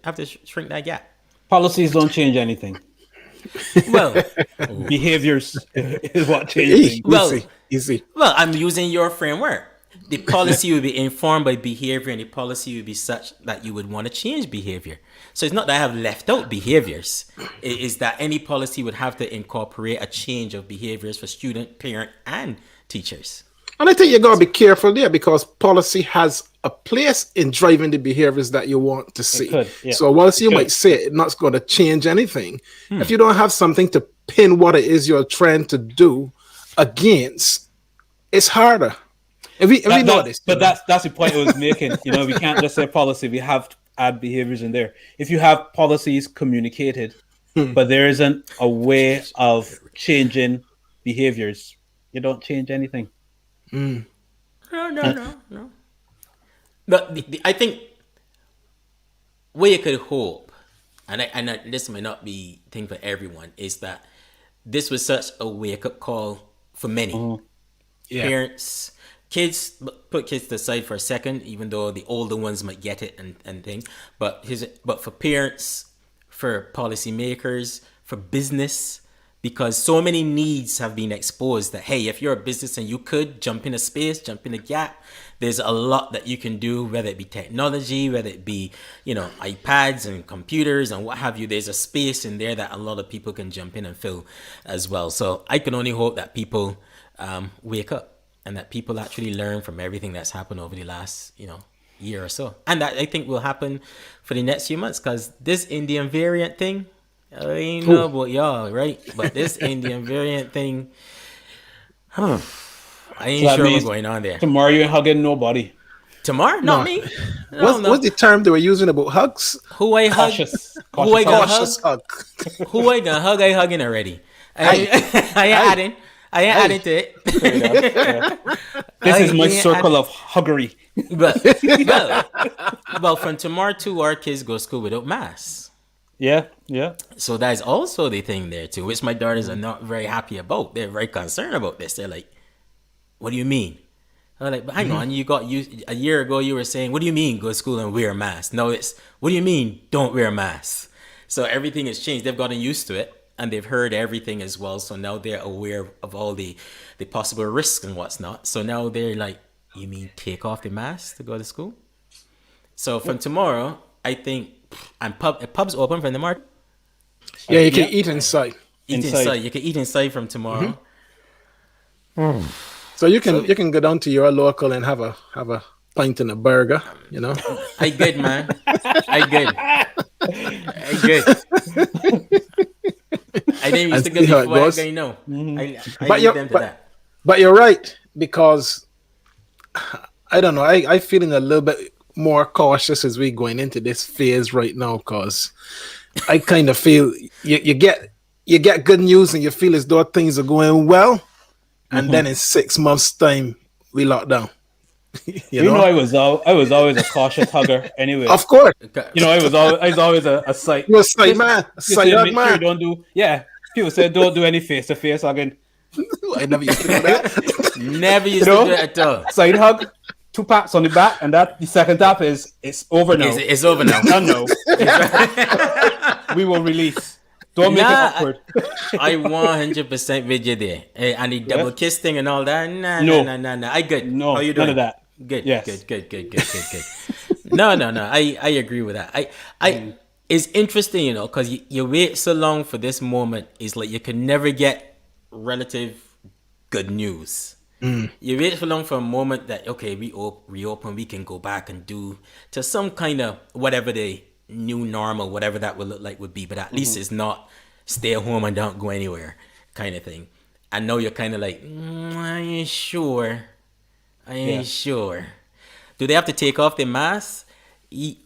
have to shrink that gap. Policies don't change anything. Well, behaviors is what changes things. Easy. Well, I'm using your framework. the policy would be informed by behavior, and the policy would be such that you would want to change behavior. So it's not that I have left out behaviors. It is that any policy would have to incorporate a change of behaviors for student, parent, and teachers. And I think you gotta be careful there because policy has a place in driving the behaviors that you want to see. could, yeah. So whilst you It might could. say it's not going to change anything, if you don't have something to pin what it is you're trying to do against, it's harder. If we know this, but that's the point I was making. We can't just say policy. We have to add behaviors in there. If you have policies communicated, but there isn't a way of changing behaviors, you don't change anything. No. I think what you could hope, and this might not be thing for everyone, is that this was such a wake up call for many parents, kids. Put kids aside for a second, even though the older ones might get it and thing. But for parents, for policymakers, for business. Because so many needs have been exposed that, hey, if you're a business and you could jump in a space, jump in a gap, there's a lot that you can do, whether it be technology, whether it be, iPads and computers and what have you. There's a space in there that a lot of people can jump in and fill as well. So I can only hope that people wake up and that people actually learn from everything that's happened over the last, year or so. And that I think will happen for the next few months because this Indian variant thing, I ain't know about y'all, right? But this Indian variant thing, I ain't sure what's going on there. Tomorrow you ain't hugging nobody. Tomorrow? Not me. What's the term they were using about hugs? Who I hug? Cautious. Who I gonna hug? Cautious hug. Who I gonna hug? I hugging already. I ain't adding to it. This is my circle of huggery. Well, from tomorrow too, our kids go to school without masks. Yeah. So that is also the thing there too, which my daughters are not very happy about. They're very concerned about this. They're like, "What do you mean?" I'm like, "But hang on, a year ago you were saying, what do you mean go to school and wear a mask? No, it's what do you mean don't wear a mask?" So everything has changed. They've gotten used to it and they've heard everything as well. So now they're aware of all the possible risks and what's not. So now they're like, "You mean take off the mask to go to school?" So from tomorrow, I think. And pubs open from tomorrow. Yeah, you can eat inside. Eat inside. You can eat inside from tomorrow. So you can go down to your local and have a pint and a burger. I good, man. I good. I didn't used to go before. I leave them to that. But you're right because I don't know. I feeling a little bit more cautious as we going into this phase right now because I kind of feel you get good news and you feel as though things are going well, and then in 6 months' time we lock down. you know I was always a cautious hugger anyway. Of course, I was always a sight. You're a sight man, Make sure you don't do. Yeah, people say don't do any face to face hugging. I never used to do that. Never used to do that at all. Side hug. 2 pats on the back, and that the second tap is it's over now. It's over now. No. We will release. Don't make it awkward. I 100% with you there. And the double kiss thing and all that. Nah. I good. No, how you doing? none of that. Good. Yes. Good. No. I agree with that. It's interesting, because you wait so long for this moment. It's like you can never get relative good news. You wait for long for a moment that okay, we reopen, we can go back and do to some kind of whatever the new normal, whatever that would look like would be. But at least it's not stay at home and don't go anywhere kind of thing. I know you're kind of like, I ain't sure. Do they have to take off their masks? I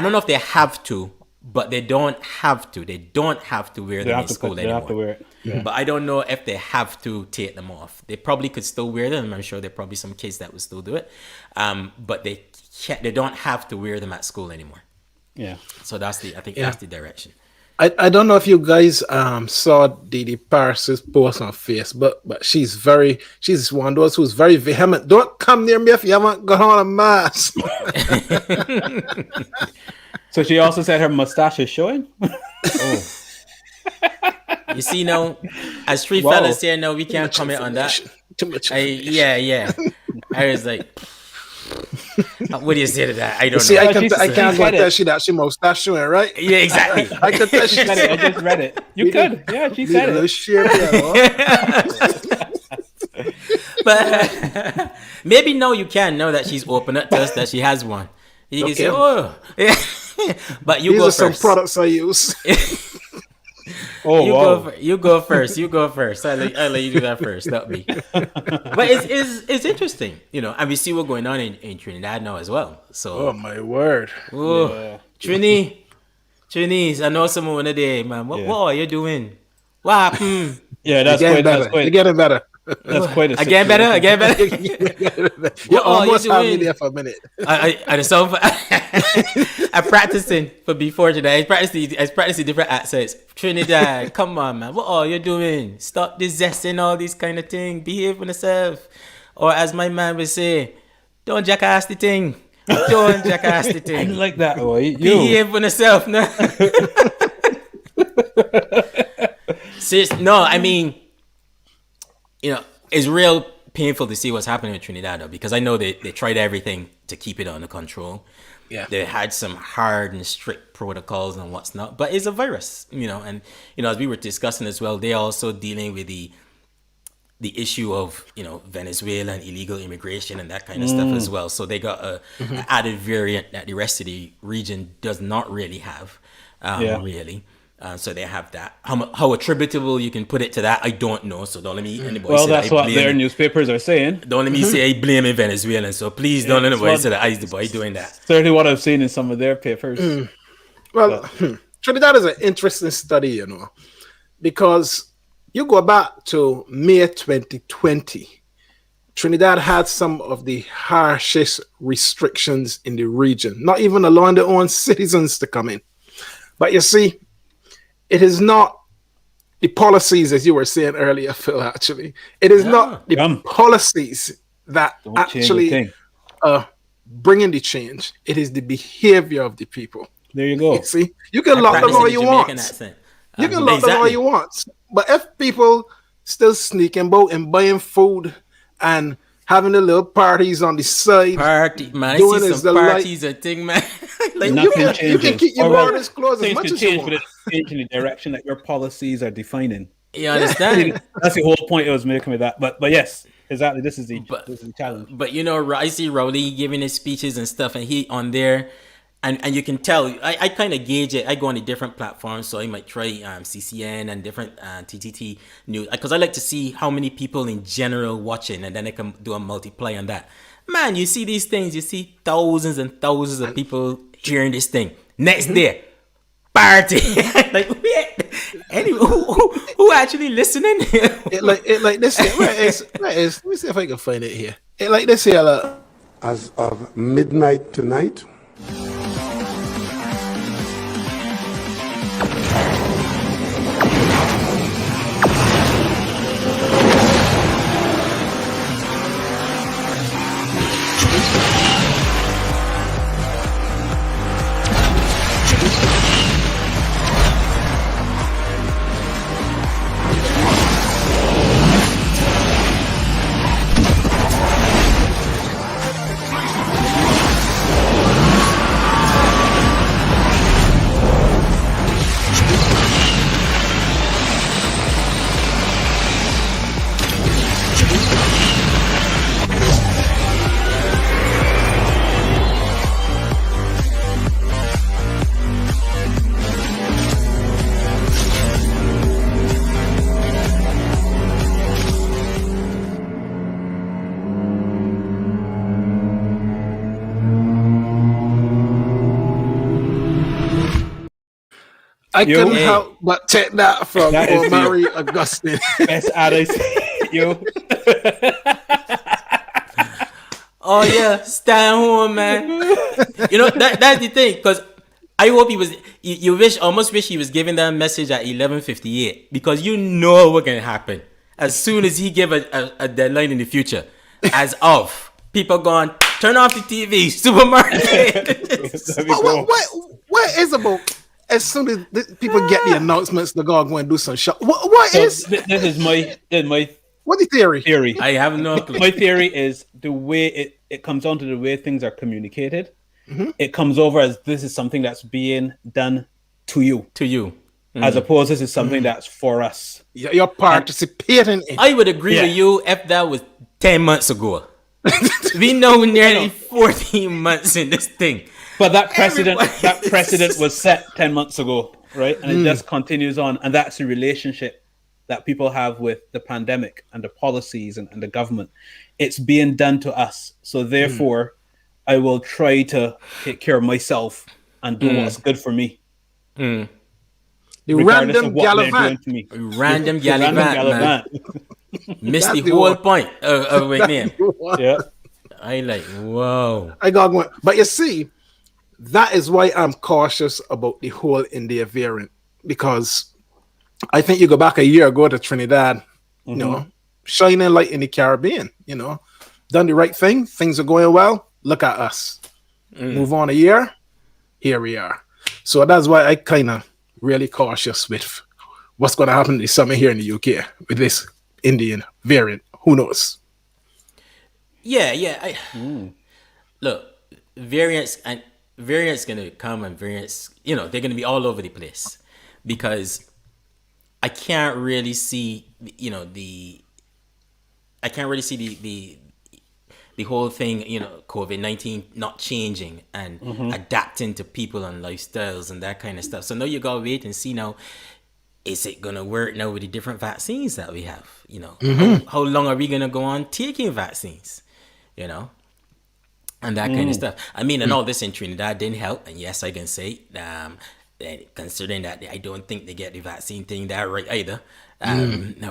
don't know if they have to, but they don't have to. They don't have to wear them in school anymore. They have to wear it. Yeah. But I don't know if they have to take them off. They probably could still wear them. I'm sure there are probably some kids that would still do it. But they don't have to wear them at school anymore. Yeah. So that's the direction. I don't know if you guys saw the Paris' post on Facebook, but she's one of those who's very vehement. Don't come near me if you haven't got on a mask. So she also said her mustache is showing. Oh. You see, now, as three fellas here, no, we can't comment on that. Too much. Yeah. I was like, what do you say to that? I don't See, know. I can't She go said tell it. she that she mustache showing, right? Yeah, exactly. I can tell she She said it. I just read it. You could. Yeah, she said it. But maybe no, you can know that she's open up to us that she has one. You can say, oh, yeah. But you These go are some first. products I use. Oh, You wow. you go first. You go first. I'll let you do that first. Not me. But it's interesting, you know, and we see what's going on in Trinidad now as well. So, Oh my word! oh, Trini, I know someone one day, man. What are you doing? What happened? Yeah, You're getting better. that's quite a Again better, again better. You What are you almost had me doing? there for a minute. I so I'm practicing for before today. I practicing different accents. Trinidad, come on, man. What are you doing? Stop this zesting, all these kind of thing. Behave for yourself. Or as my man would say, don't jackass the thing. Don't jackass the I thing. didn't like that. Oh, you. Behave for yourself. No. No, I mean, you know, it's real painful to see what's happening in Trinidad though, because I know they tried everything to keep it under control. Yeah. They had some hard and strict protocols and what's not, but it's a virus, you know, and you know, as we were discussing as well, they're also dealing with the issue of, you know, Venezuela and illegal immigration and that kind of stuff as well. So they got a added variant that the rest of the region does not really have, really. So they have that. How attributable you can put it to that, I don't know. So don't let me anybody Well, say that's that what their newspapers are saying. don't let me say I blame Venezuelan. So please don't let anybody say that I the boy doing that. Certainly what I've seen in some of their papers. Well, Trinidad is an interesting study, you know, because you go back to May 2020, Trinidad had some of the harshest restrictions in the region, not even allowing their own citizens to come in. But you see, it is not the policies, as you were saying earlier, Phil, actually. It is not the policies that Don't change a actually thing. bringing the change. It is the behavior of the people. There you go. You see, you can lock them all you want. You can lock them all you want. But if people still sneaking about and buying food and having the little parties on the side, Party, man. I doing see is some the parties and thing, man. Like, you can keep your borders closed as Things much could as you change, want. but it's changing the direction that your policies are defining. you understand? That's the whole point I was making with that. But yes, exactly. This is the challenge. But you know, I see Rowley giving his speeches and stuff, and he on there, and you can tell. I kind of gauge it. I go on a different platforms, so I might try CCN and different TTT news because I like to see how many people in general watching, and then I can do a multiply on that. Man, you see these things. You see thousands and thousands of people hearing this thing. Next day, party. Like, wait, anyway, who actually listening? It like this here. Where is? Let me see if I can find it here. It like this here. Look. As of midnight tonight, I couldn't Hey. help but take that from That is Mary Augustine. Best ad I see. Yo. Oh yeah, stay home, man. You know that's the thing, because I hope he was. You almost wish he was giving that message at 11:58, because you know what can happen as soon as he give a deadline in the future. As of people going, turn off the TV, supermarket. What is about? As soon as people get the announcements, they're going to go and do some shop. What So is? this is my What the theory? theory. I have no clue. My theory is the way it comes down to the way things are communicated. Mm-hmm. It comes over as this is something that's being done to you, To you. as opposed to this is something that's for us. You're participating in. I would agree Yeah. with you if that was 10 months ago. We know nearly 14 months in this thing. But that precedent Everybody- was set 10 months ago, right? And it just continues on. And that's the relationship that people have with the pandemic and the policies and the government. It's being done to us. So therefore, I will try to take care of myself and do what's good for me. The Regardless random of what they're doing gallivant. to me. Random The random gallivant, man. Missed the That's the whole one. point of my name. Yeah. I like, whoa. I got one. But you see, that is why I'm cautious about the whole India variant, because I think you go back a year ago to Trinidad, you know, shining light in the Caribbean, you know, done the right thing. Things are going well. Look at us. Move on a year. Here we are. So that's why I kind of really cautious with what's going to happen this summer here in the UK with this Indian variant. Who knows? Yeah. Look, variants gonna come, and variants, they're gonna be all over the place, because I can't really see, the whole thing, COVID-19 not changing and adapting to people and lifestyles and that kind of stuff. So now you gotta wait and see now, is it gonna work now with the different vaccines that we have? How long are we gonna go on taking vaccines? And that kind of stuff. I mean, and all this in Trinidad didn't help. And yes, I can say, considering that I don't think they get the vaccine thing that right either.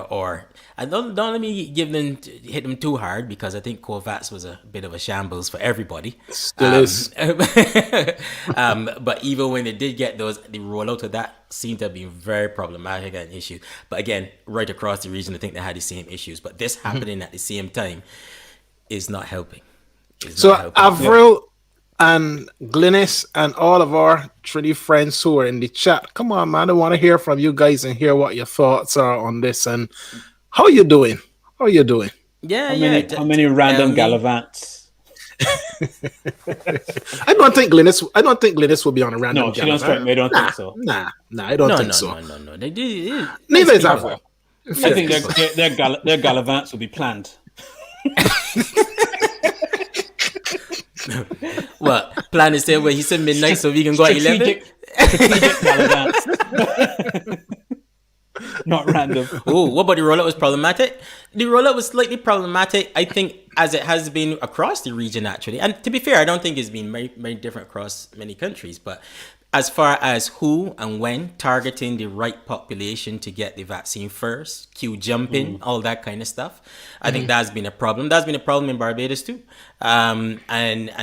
Or I don't let me hit them too hard, because I think COVAX was a bit of a shambles for everybody. Still is. But even when they did get those, the rollout of that seemed to have been very problematic and issue. But again, right across the region, I think they had the same issues. But this happening at the same time is not helping. So Avril and Glynis and all of our Trinity friends who are in the chat, come on, man! I want to hear from you guys and hear what your thoughts are on this. And how you doing? How you doing? Yeah, How many random gallivants? I don't think Glynis will be on a random. No, she don't strike me. I don't think so. Nah, I don't think so. No. They do. Neither is Avril. I think their gallivants will be planned. What plan is there where he said midnight so we can go at 11? Strategic gallivants. Not random. Oh, what about the rollout was problematic? The rollout was slightly problematic, I think, as it has been across the region, actually. And to be fair, I don't think it's been very different across many countries. But as far as who and when targeting the right population to get the vaccine first, queue jumping, all that kind of stuff, I think that's been a problem. That's been a problem in Barbados too, and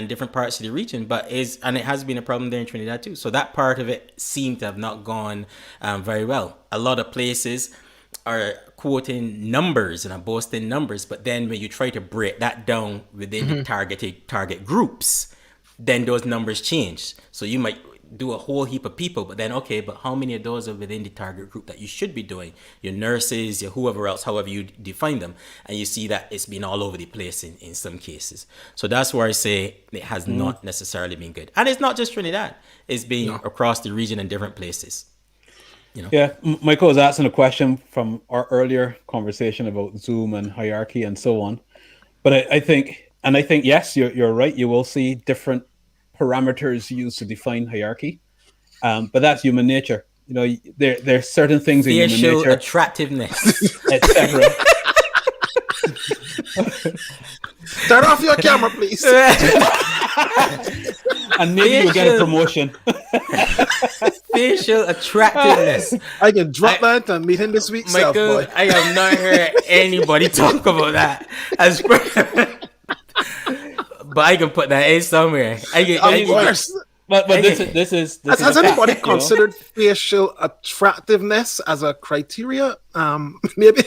different parts of the region. And it has been a problem there in Trinidad too. So that part of it seemed to have not gone very well. A lot of places are quoting numbers and are boasting numbers, but then when you try to break that down within the target groups, then those numbers change. So you might do a whole heap of people, but then but how many of those are within the target group that you should be doing? Your nurses, your whoever else, however you define them, and you see that it's been all over the place in some cases. So that's where I say it has not necessarily been good, and it's not just Trinidad; it's been across the region in different places. Yeah, Michael was asking a question from our earlier conversation about Zoom and hierarchy and so on. But I think yes, you're right. You will see different parameters used to define hierarchy, but that's human nature. There's certain things in human Facial nature, attractiveness, etc. Turn off your camera, please. And maybe you'll get a promotion. Facial attractiveness. I can drop that and meet him this week, Michael, boy. I have not heard anybody talk about that. But I can put that in somewhere. Of course. But this is Has anybody considered facial attractiveness as a criteria? Maybe.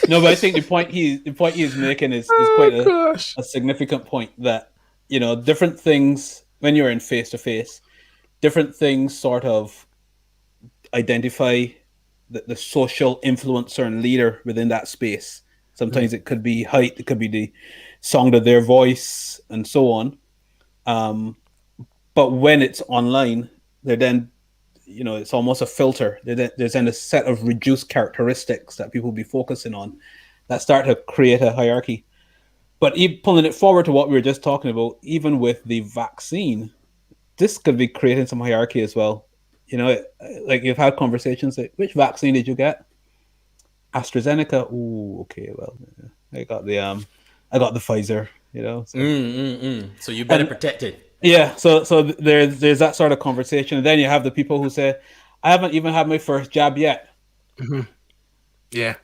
No, but I think the point he is making is quite a significant point, that different things when you're in face to face, different things sort of identify the social influencer and leader within that space Sometimes it could be height, it could be the sound of their voice, and so on. But when it's online, they're then, it's almost a filter. There's then a set of reduced characteristics that people be focusing on that start to create a hierarchy. But pulling it forward to what we were just talking about, even with the vaccine, this could be creating some hierarchy as well. Like you've had conversations like, which vaccine did you get? AstraZeneca. Ooh, okay. Well, I got the Pfizer. So you better protect it. Yeah. So there's that sort of conversation, and then you have the people who say, I haven't even had my first jab yet. Mm-hmm. Yeah.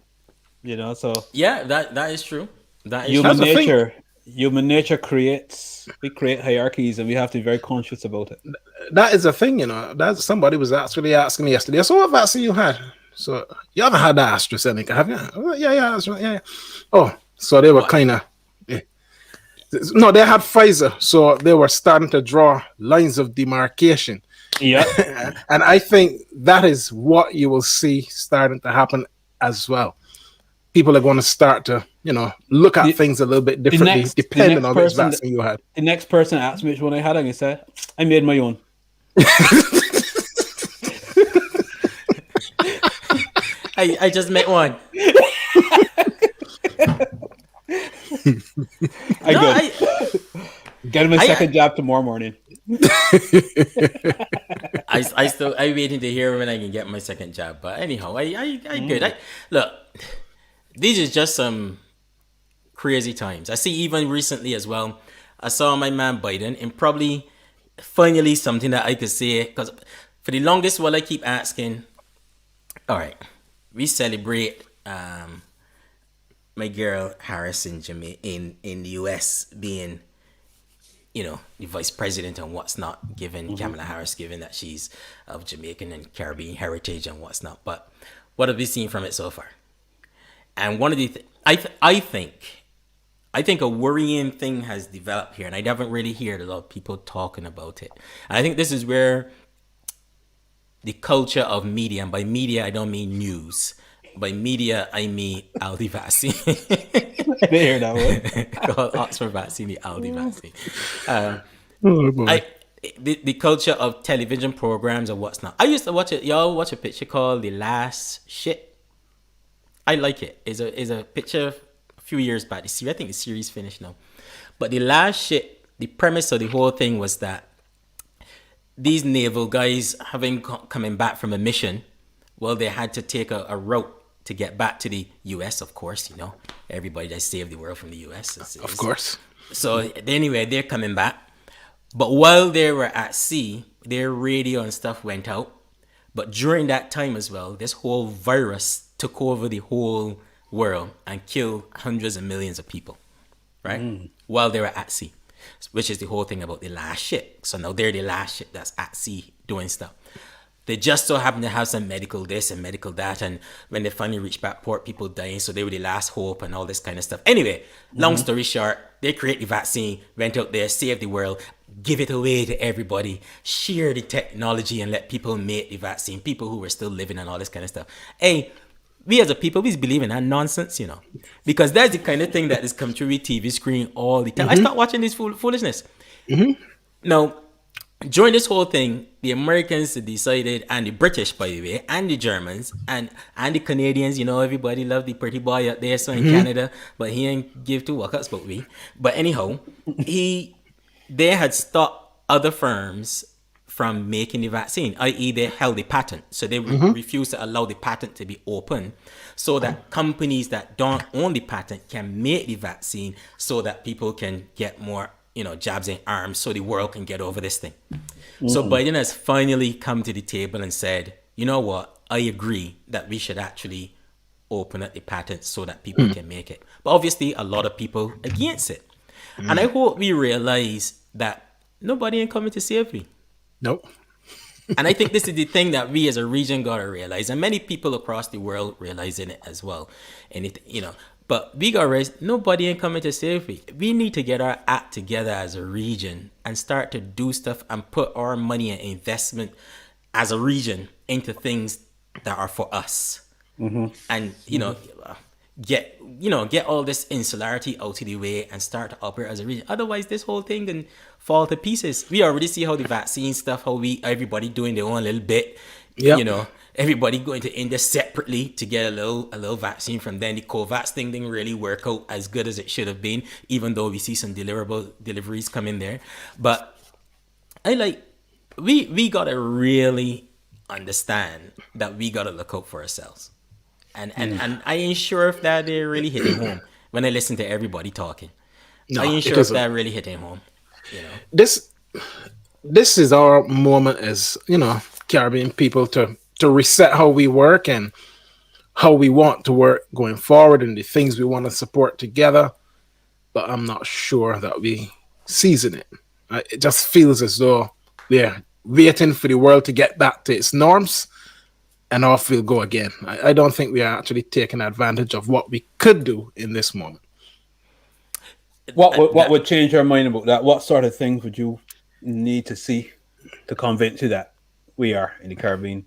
So yeah, that is true. That is human nature create hierarchies, and we have to be very conscious about it. That is a thing, That somebody was actually asking me yesterday. So what vaccine you had? So you haven't had the AstraZeneca, have you? Yeah. Oh, so they were kind of. Yeah. No, they had Pfizer, so they were starting to draw lines of demarcation. Yeah, and I think that is what you will see starting to happen as well. People are going to start to, look at things a little bit differently, depending on which vaccine you had. The next person asked me which one I had, and I said, I made my own. I just met one. Get him a second jab tomorrow morning. I'm waiting to hear when I can get my second jab. But anyhow, I good. Look, these are just some crazy times. I see even recently as well. I saw my man Biden, and probably finally something that I could say, because for the longest while I keep asking, all right, we celebrate my girl Harris in the US being, the vice president and what's not, given Kamala Harris, given that she's of Jamaican and Caribbean heritage and what's not. But what have we seen from it so far? And one of the I think a worrying thing has developed here, and I haven't really heard a lot of people talking about it. And I think this is where the culture of media, and by media I don't mean news. By media I mean Aldi vaccine. I didn't hear that one. Called Oxford vaccine, the Aldi vaccine. The culture of television programs and what's not. I used to watch it. Y'all watch a picture called The Last Shit. I like it. It's a picture a few years back. I think the series finished now. But The Last Shit, the premise of the whole thing was that these naval guys coming back from a mission, well, they had to take a route to get back to the US, of course, everybody that saved the world from the US. Of course. So anyway, they're coming back. But while they were at sea, their radio and stuff went out. But during that time as well, this whole virus took over the whole world and killed hundreds of millions of people, right? While they were at sea, which is the whole thing about the last ship. So now they're the last ship that's at sea doing stuff. They just so happen to have some medical this and medical that, and when they finally reached back port, people dying, so they were the last hope and all this kind of stuff. Anyway, long story short, they create the vaccine, went out there, saved the world, give it away to everybody, share the technology and let people make the vaccine, people who were still living and all this kind of stuff. Hey, we as a people, we believe in that nonsense, because that's the kind of thing that is come through the TV screen all the time. I start watching this foolishness. Now, during this whole thing, the Americans decided, and the British, by the way, and the Germans, and the Canadians, everybody loved the pretty boy out there, so in Canada, but he ain't give two walkouts about we. But anyhow, they had stopped other firms from making the vaccine, i.e. they held the patent. So they refused to allow the patent to be open so that companies that don't own the patent can make the vaccine so that people can get more, jabs in arms so the world can get over this thing. So Biden has finally come to the table and said, you know what, I agree that we should actually open up the patent so that people can make it. But obviously a lot of people against it. And I hope we realize that nobody ain't coming to save me. Nope. And I think this is the thing that we as a region got to realize, and many people across the world realizing it as well. And but we got to realize nobody ain't coming to save me. We need to get our act together as a region and start to do stuff and put our money and investment as a region into things that are for us. And get all this insularity out of the way and start to operate as a region. Otherwise, this whole thing can fall to pieces. We already see how the vaccine stuff, how everybody doing their own little bit. Yep. Everybody going to India separately to get a little vaccine from them. The COVAX thing didn't really work out as good as it should have been, even though we see some deliveries come in there. But we gotta really understand that we gotta look out for ourselves. And I ain't sure if that really hitting home when I listen to everybody talking. No, I ain't it sure if isn't. that really hitting home. This is our moment as Caribbean people to reset how we work and how we want to work going forward and the things we want to support together. But I'm not sure that we season it. It just feels as though we're waiting for the world to get back to its norms and off we'll go again. I don't think we are actually taking advantage of what we could do in this moment. What would change your mind about that? What sort of things would you need to see to convince you that we are in the Caribbean?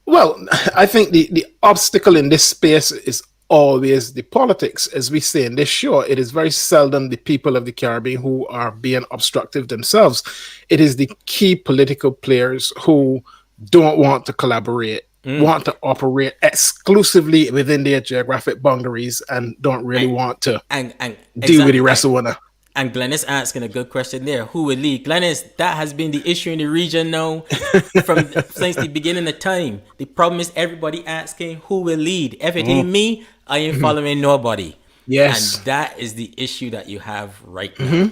Well, I think the obstacle in this space is always the politics. As we say in this show, it is very seldom the people of the Caribbean who are being obstructive themselves. It is the key political players who don't want to collaborate, want to operate exclusively within their geographic boundaries and don't really want to and deal with the rest of one. And Glennis asking a good question there. Who will lead? Glennis, that has been the issue in the region now since the beginning of time. The problem is everybody asking who will lead. If it ain't me, I ain't following nobody. Yes. And that is the issue that you have right now.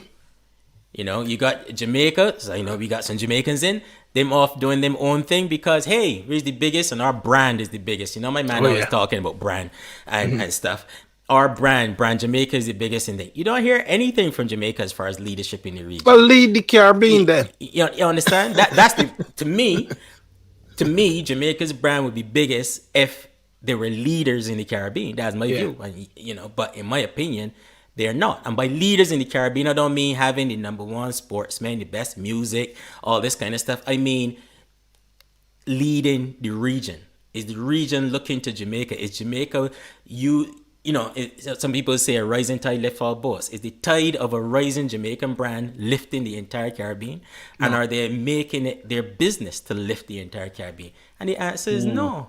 You got Jamaica. So we got some Jamaicans in. Them off doing them own thing because, hey, we're the biggest and our brand is the biggest. My man always talking about brand and stuff. Our brand Jamaica is the biggest in there. You don't hear anything from Jamaica as far as leadership in the region. Well, lead the Caribbean then. You understand? That's to me, Jamaica's brand would be biggest if there were leaders in the Caribbean. That's my view. And, but in my opinion, they're not. And by leaders in the Caribbean, I don't mean having the number one sportsman, the best music, all this kind of stuff. I mean leading the region. Is the region looking to Jamaica? Is Jamaica some people say a rising tide lifts all boats. Is the tide of a rising Jamaican brand lifting the entire Caribbean? No. And are they making it their business to lift the entire Caribbean? And the answer is no.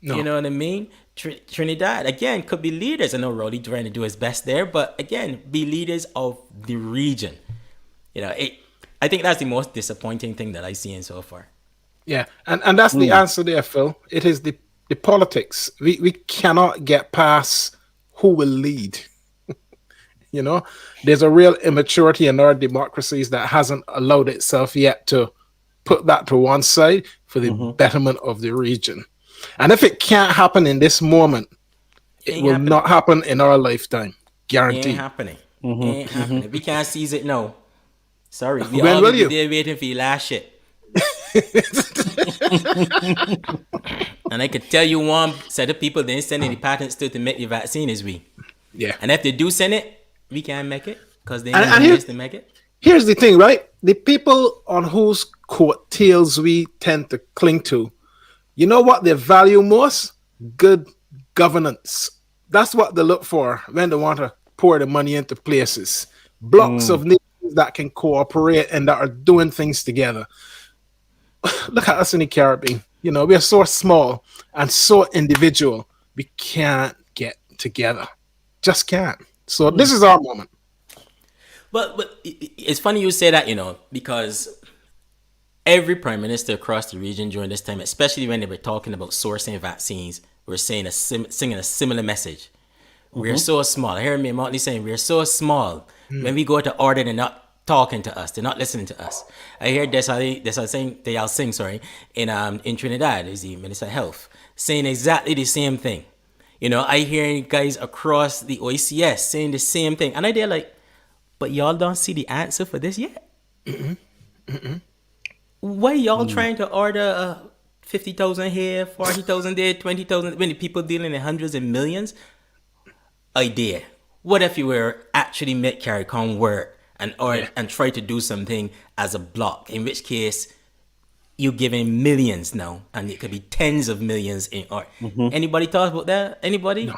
You know what I mean? Trinidad, again, could be leaders. I know Roddy trying to do his best there, but again, be leaders of the region. I think that's the most disappointing thing that I've seen so far. Yeah, and that's the answer there, Phil. It is the politics. We cannot get past who will lead. There's a real immaturity in our democracies that hasn't allowed itself yet to put that to one side for the betterment of the region. And if it can't happen in this moment, it will not happen in our lifetime. Guaranteed. Ain't happening. Ain't happening. We can't seize it now. Sorry. We When all will be you? there waiting for your last shit. And I could tell you one set of people they ain't sending the patents to make the vaccine is we. Yeah. And if they do send it, we can't make it because they ain't to make it. Here's the thing, right? The people on whose coattails we tend to cling to, you know what they value most? Good governance. That's what they look for when they want to pour the money into places. Blocks of nations that can cooperate and that are doing things together. Look at us in the Caribbean. We are so small and so individual. We can't get together. Just can't. So this is our moment. But it's funny you say that, because every prime minister across the region during this time, especially when they were talking about sourcing vaccines, were saying singing a similar message. We're so small. I hear me Motley saying we're so small. When we go to order, they're not talking to us. They're not listening to us. I hear they all sing in Trinidad, is the Minister of Health, saying exactly the same thing. I hear guys across the OECS saying the same thing. And they're like, but y'all don't see the answer for this yet? Why y'all trying to order 50,000 here, 40,000 there, 20,000 when the people dealing in hundreds and millions? Idea. What if you were actually make CARICOM work and try to do something as a block? In which case, you're giving millions now, and it could be tens of millions in art. Anybody thought about that? Anybody?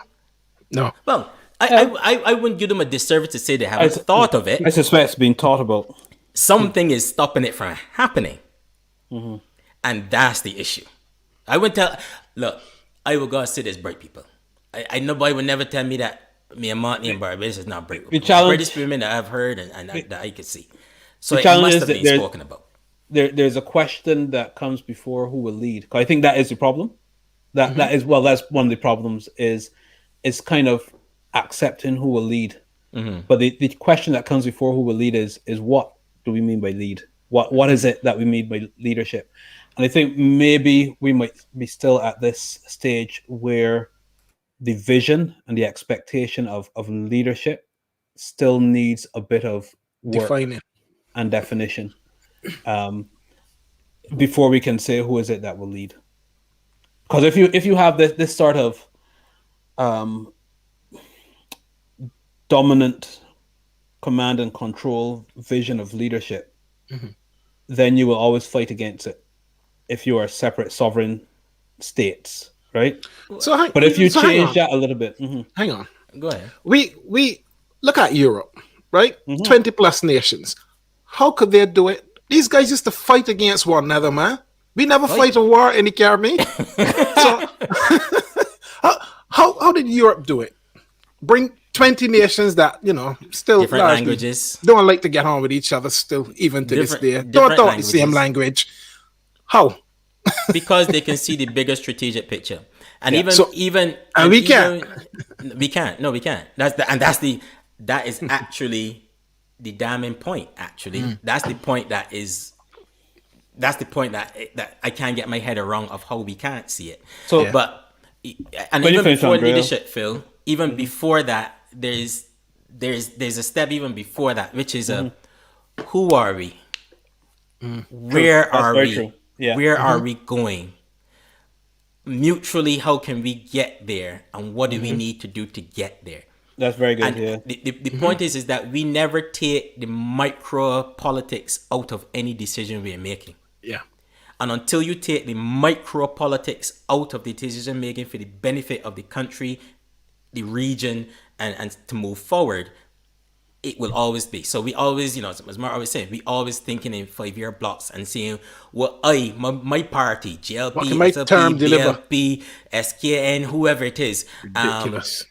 No. Well, I wouldn't give them a disservice to say they haven't thought of I it. suspect it's being thought about. Something is stopping it from happening, and that's the issue. I would tell. Look, I will go and say there's bright people. I nobody would never tell me that me and Martin and Barbados is not bright. The challenge- British women that I've heard and that I could see. So The it challenge must is have that been there's- spoken about. There's a question that comes before who will lead. 'Cause I think that is the problem. That is that's one of the problems is kind of accepting who will lead. But the question that comes before who will lead is what do we mean by lead? What is it that we mean by leadership? And I think maybe we might be still at this stage where the vision and the expectation of leadership still needs a bit of work Defining. and definition before we can say who is it that will lead. Because if you have this sort of dominant command and control vision of leadership, then you will always fight against it if you are separate sovereign states, right? So, But if you so hang change on. that a little bit, Hang on. Go ahead. We look at Europe, right? 20 plus nations. How could they do it? These guys used to fight against one another, man. We never fight a war in the Caribbean. So how did Europe do it? Bring 20 nations that, still Different largely languages. don't like to get on with each other still, even to this Different- day. different Don't talk the same languages. language. How? Because they can see the bigger strategic picture, and And we can't. We can't. No, we can't. That is actually the damning point. Actually, that's the point that I can't get my head around of how we can't see it. So- Yeah. but and When you even finish, before Andrea. leadership, Phil, even before that, there's a step even before that, which is who are we? Where That's are very we? true. Yeah. Where are we going? Mutually, how can we get there? And what do we need to do to get there? that's very good. And Yeah. the point is that we never take the micro politics out of any decision we're making. Yeah. And until you take the micro politics out of the decision making for the benefit of the country, the region, and to move forward, it will always be. So we always, as Mark always saying, we always thinking in 5-year blocks and saying, well, my party, GLP, What can my SLP, term deliver? BLP, SKN, whoever it is. Ridiculous.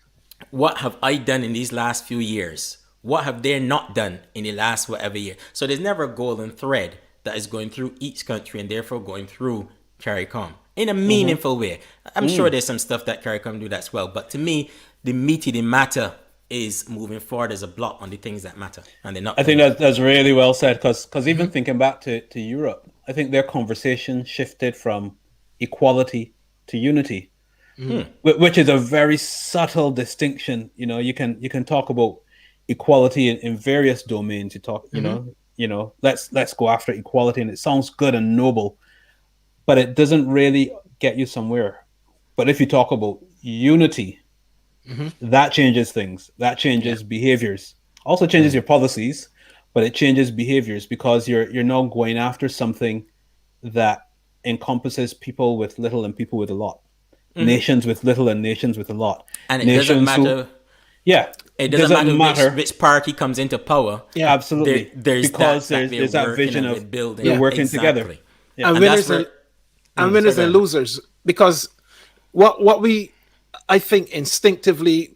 What have I done in these last few years? What have they not done in the last whatever year? So there's never a golden thread that is going through each country and therefore going through CARICOM in a meaningful way. I'm sure there's some stuff that CARICOM do that's well, but to me, the meat of the matter is moving forward as a block on the things that matter, and they're not. I think that's really well said because even thinking back to Europe, I think their conversation shifted from equality to unity, which is a very subtle distinction. You can talk about equality in various domains. You talk, let's go after equality, and it sounds good and noble, but it doesn't really get you somewhere. But if you talk about unity, that changes things. That changes behaviors. Also changes your policies, but it changes behaviors because you're now going after something that encompasses people with little and people with a lot, nations with little and nations with a lot, and it doesn't matter. It doesn't matter which party comes into power. Yeah, absolutely. There's because that there's that working vision and of building. we're working together. Yeah. And And winners that's and winners and losers, because what we I think instinctively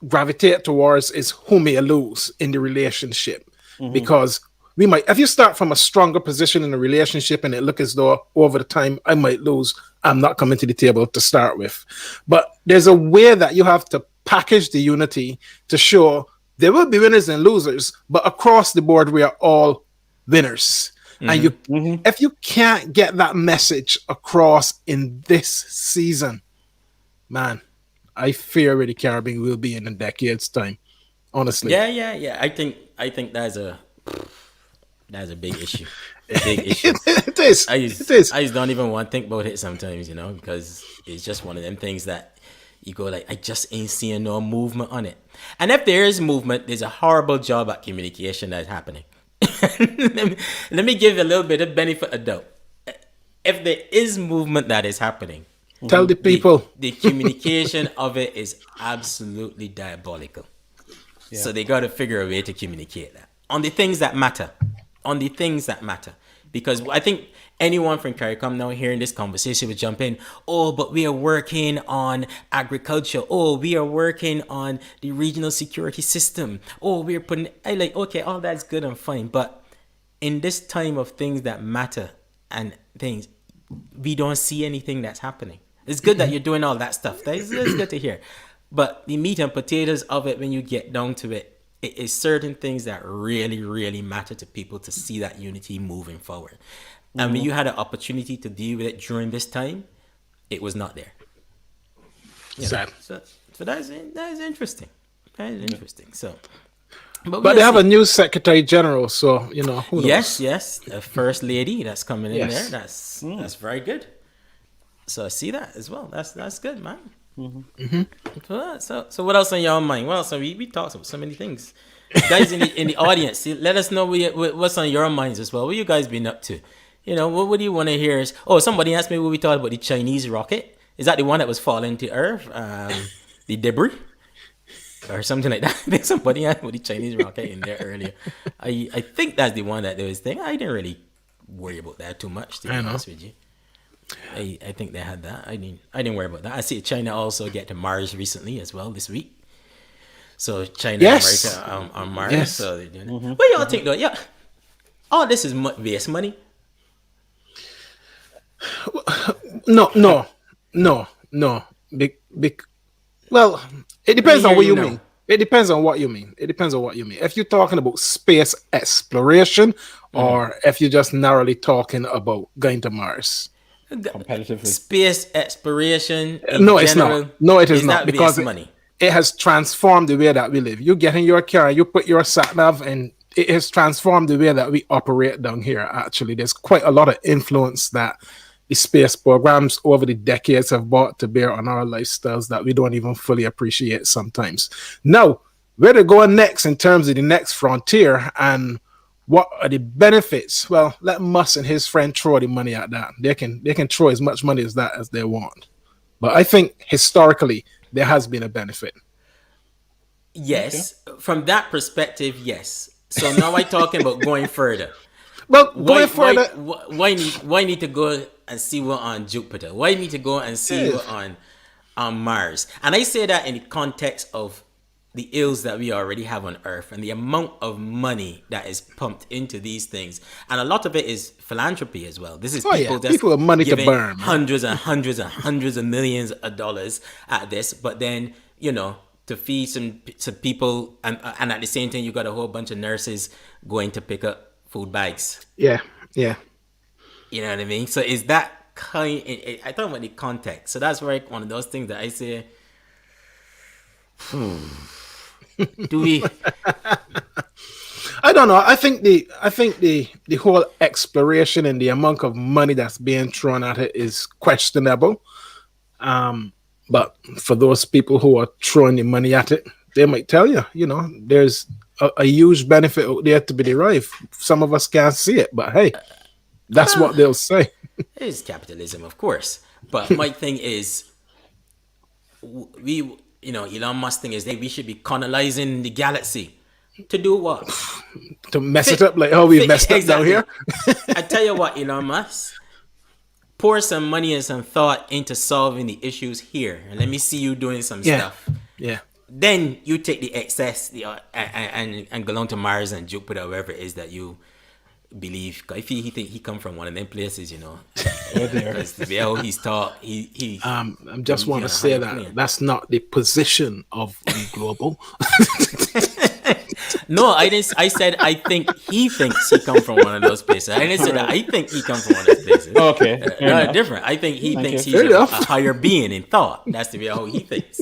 gravitate towards is who may lose in the relationship, because we might, if you start from a stronger position in a relationship and it look as though over the time I might lose, I'm not coming to the table to start with. But there's a way that you have to package the unity to show there will be winners and losers, but across the board we are all winners. And if you can't get that message across in this season, man, I fear where the Caribbean will be in a decade's time. Honestly. Yeah. I think that's a big issue. A big issue. It is. I It is. just don't even want to think about it sometimes, because it's just one of them things that you go like, I just ain't seeing no movement on it. And if there is movement, there's a horrible job at communication that's happening. let me give you a little bit of benefit of doubt. if there is movement that is happening, Tell the the, people. the communication of it is absolutely diabolical. So they got to figure a way to communicate that on the things that matter, on the things that matter. Because I think anyone from CARICOM now hearing this conversation would jump in. Oh, but we are working on agriculture. Oh, we are working on the regional security system. Oh, we're putting. I like okay, all that's good and fine, but in this time of things that matter and things, we don't see anything that's happening. It's good that you're doing all that stuff. That's good to hear. But the meat and potatoes of it, when you get down to it, it is certain things that really, really matter to people to see that unity moving forward. And when you had an opportunity to deal with it during this time, it was not there. You know, Sad. so that is interesting. That is interesting. So, But we'll they have see. a new Secretary General, so who knows? Yes, the first lady that's coming in Yes. there. That's very good. So I see that as well. That's good, man. So what else on your mind? Well, so we talked about so many things. Guys in the audience, let us know what's on your minds as well. What you guys been up to? You know, what do you want to hear? Somebody asked me what we thought about the Chinese rocket. Is that the one that was falling to Earth? The debris? Or something like that. I think somebody asked about the Chinese rocket in there earlier. I think that's the one that they was thinking. I didn't really worry about that too much, to be honest with you. I think they had that. I didn't worry about that. I see China also get to Mars recently as well this week. So China Yes. and America on Mars. Yes. So they're doing that. What y'all think though? Yeah, all this is waste money. No. Well, it depends Let me on what hear you you now. mean. It depends on what you mean. If you're talking about space exploration, or if you're just narrowly talking about going to Mars. Competitively. Space exploration. In No, it's general, not. No, it is that not, because waste money. it has transformed the way that we live. You get in your car, you put your sat nav, and it has transformed the way that we operate down here. Actually, there's quite a lot of influence that the space programs over the decades have brought to bear on our lifestyles that we don't even fully appreciate sometimes. Now, where they're going next in terms of the next frontier and what are the benefits? Well, let Musk and his friend throw the money at that. They can throw as much money as that as they want. But I think historically there has been a benefit. Yes, from that perspective, yes. So now I'm talking about going further. Well, going further, Why need to go and see what on Jupiter? Why need to go and see what on Mars? And I say that in the context of the ills that we already have on Earth and the amount of money that is pumped into these things, and a lot of it is philanthropy as well. This is people with money to giving burn, man. hundreds and hundreds and hundreds of millions of dollars at this, but then to feed some people, and at the same time you got a whole bunch of nurses going to pick up food bags. yeah. You know what I mean? So is that kind? I talk about the context. So that's like one of those things that I say. Do we? I don't know. I think the whole exploration and the amount of money that's being thrown at it is questionable. But for those people who are throwing the money at it, they might tell you, there's a huge benefit out there to be derived. Some of us can't see it, but hey, that's what they'll say. It is capitalism, of course. But my thing is, Elon Musk thing is that we should be colonizing the galaxy. To do what? To mess it up like how we messed up down here. I tell you what, Elon Musk, pour some money and some thought into solving the issues here, and let me see you doing some stuff. Yeah. Then you take the excess and go on to Mars and Jupiter, wherever it is that you believe. If he think he come from one of them places, because the way how he's taught, he I just want to say that that's not the position of the global. No, I didn't. I said I think he thinks he come from one of those places. I didn't say that I think he come from one of those places. Okay, different. I think he thinks he's Fair a enough. higher being in thought. That's the way how he thinks.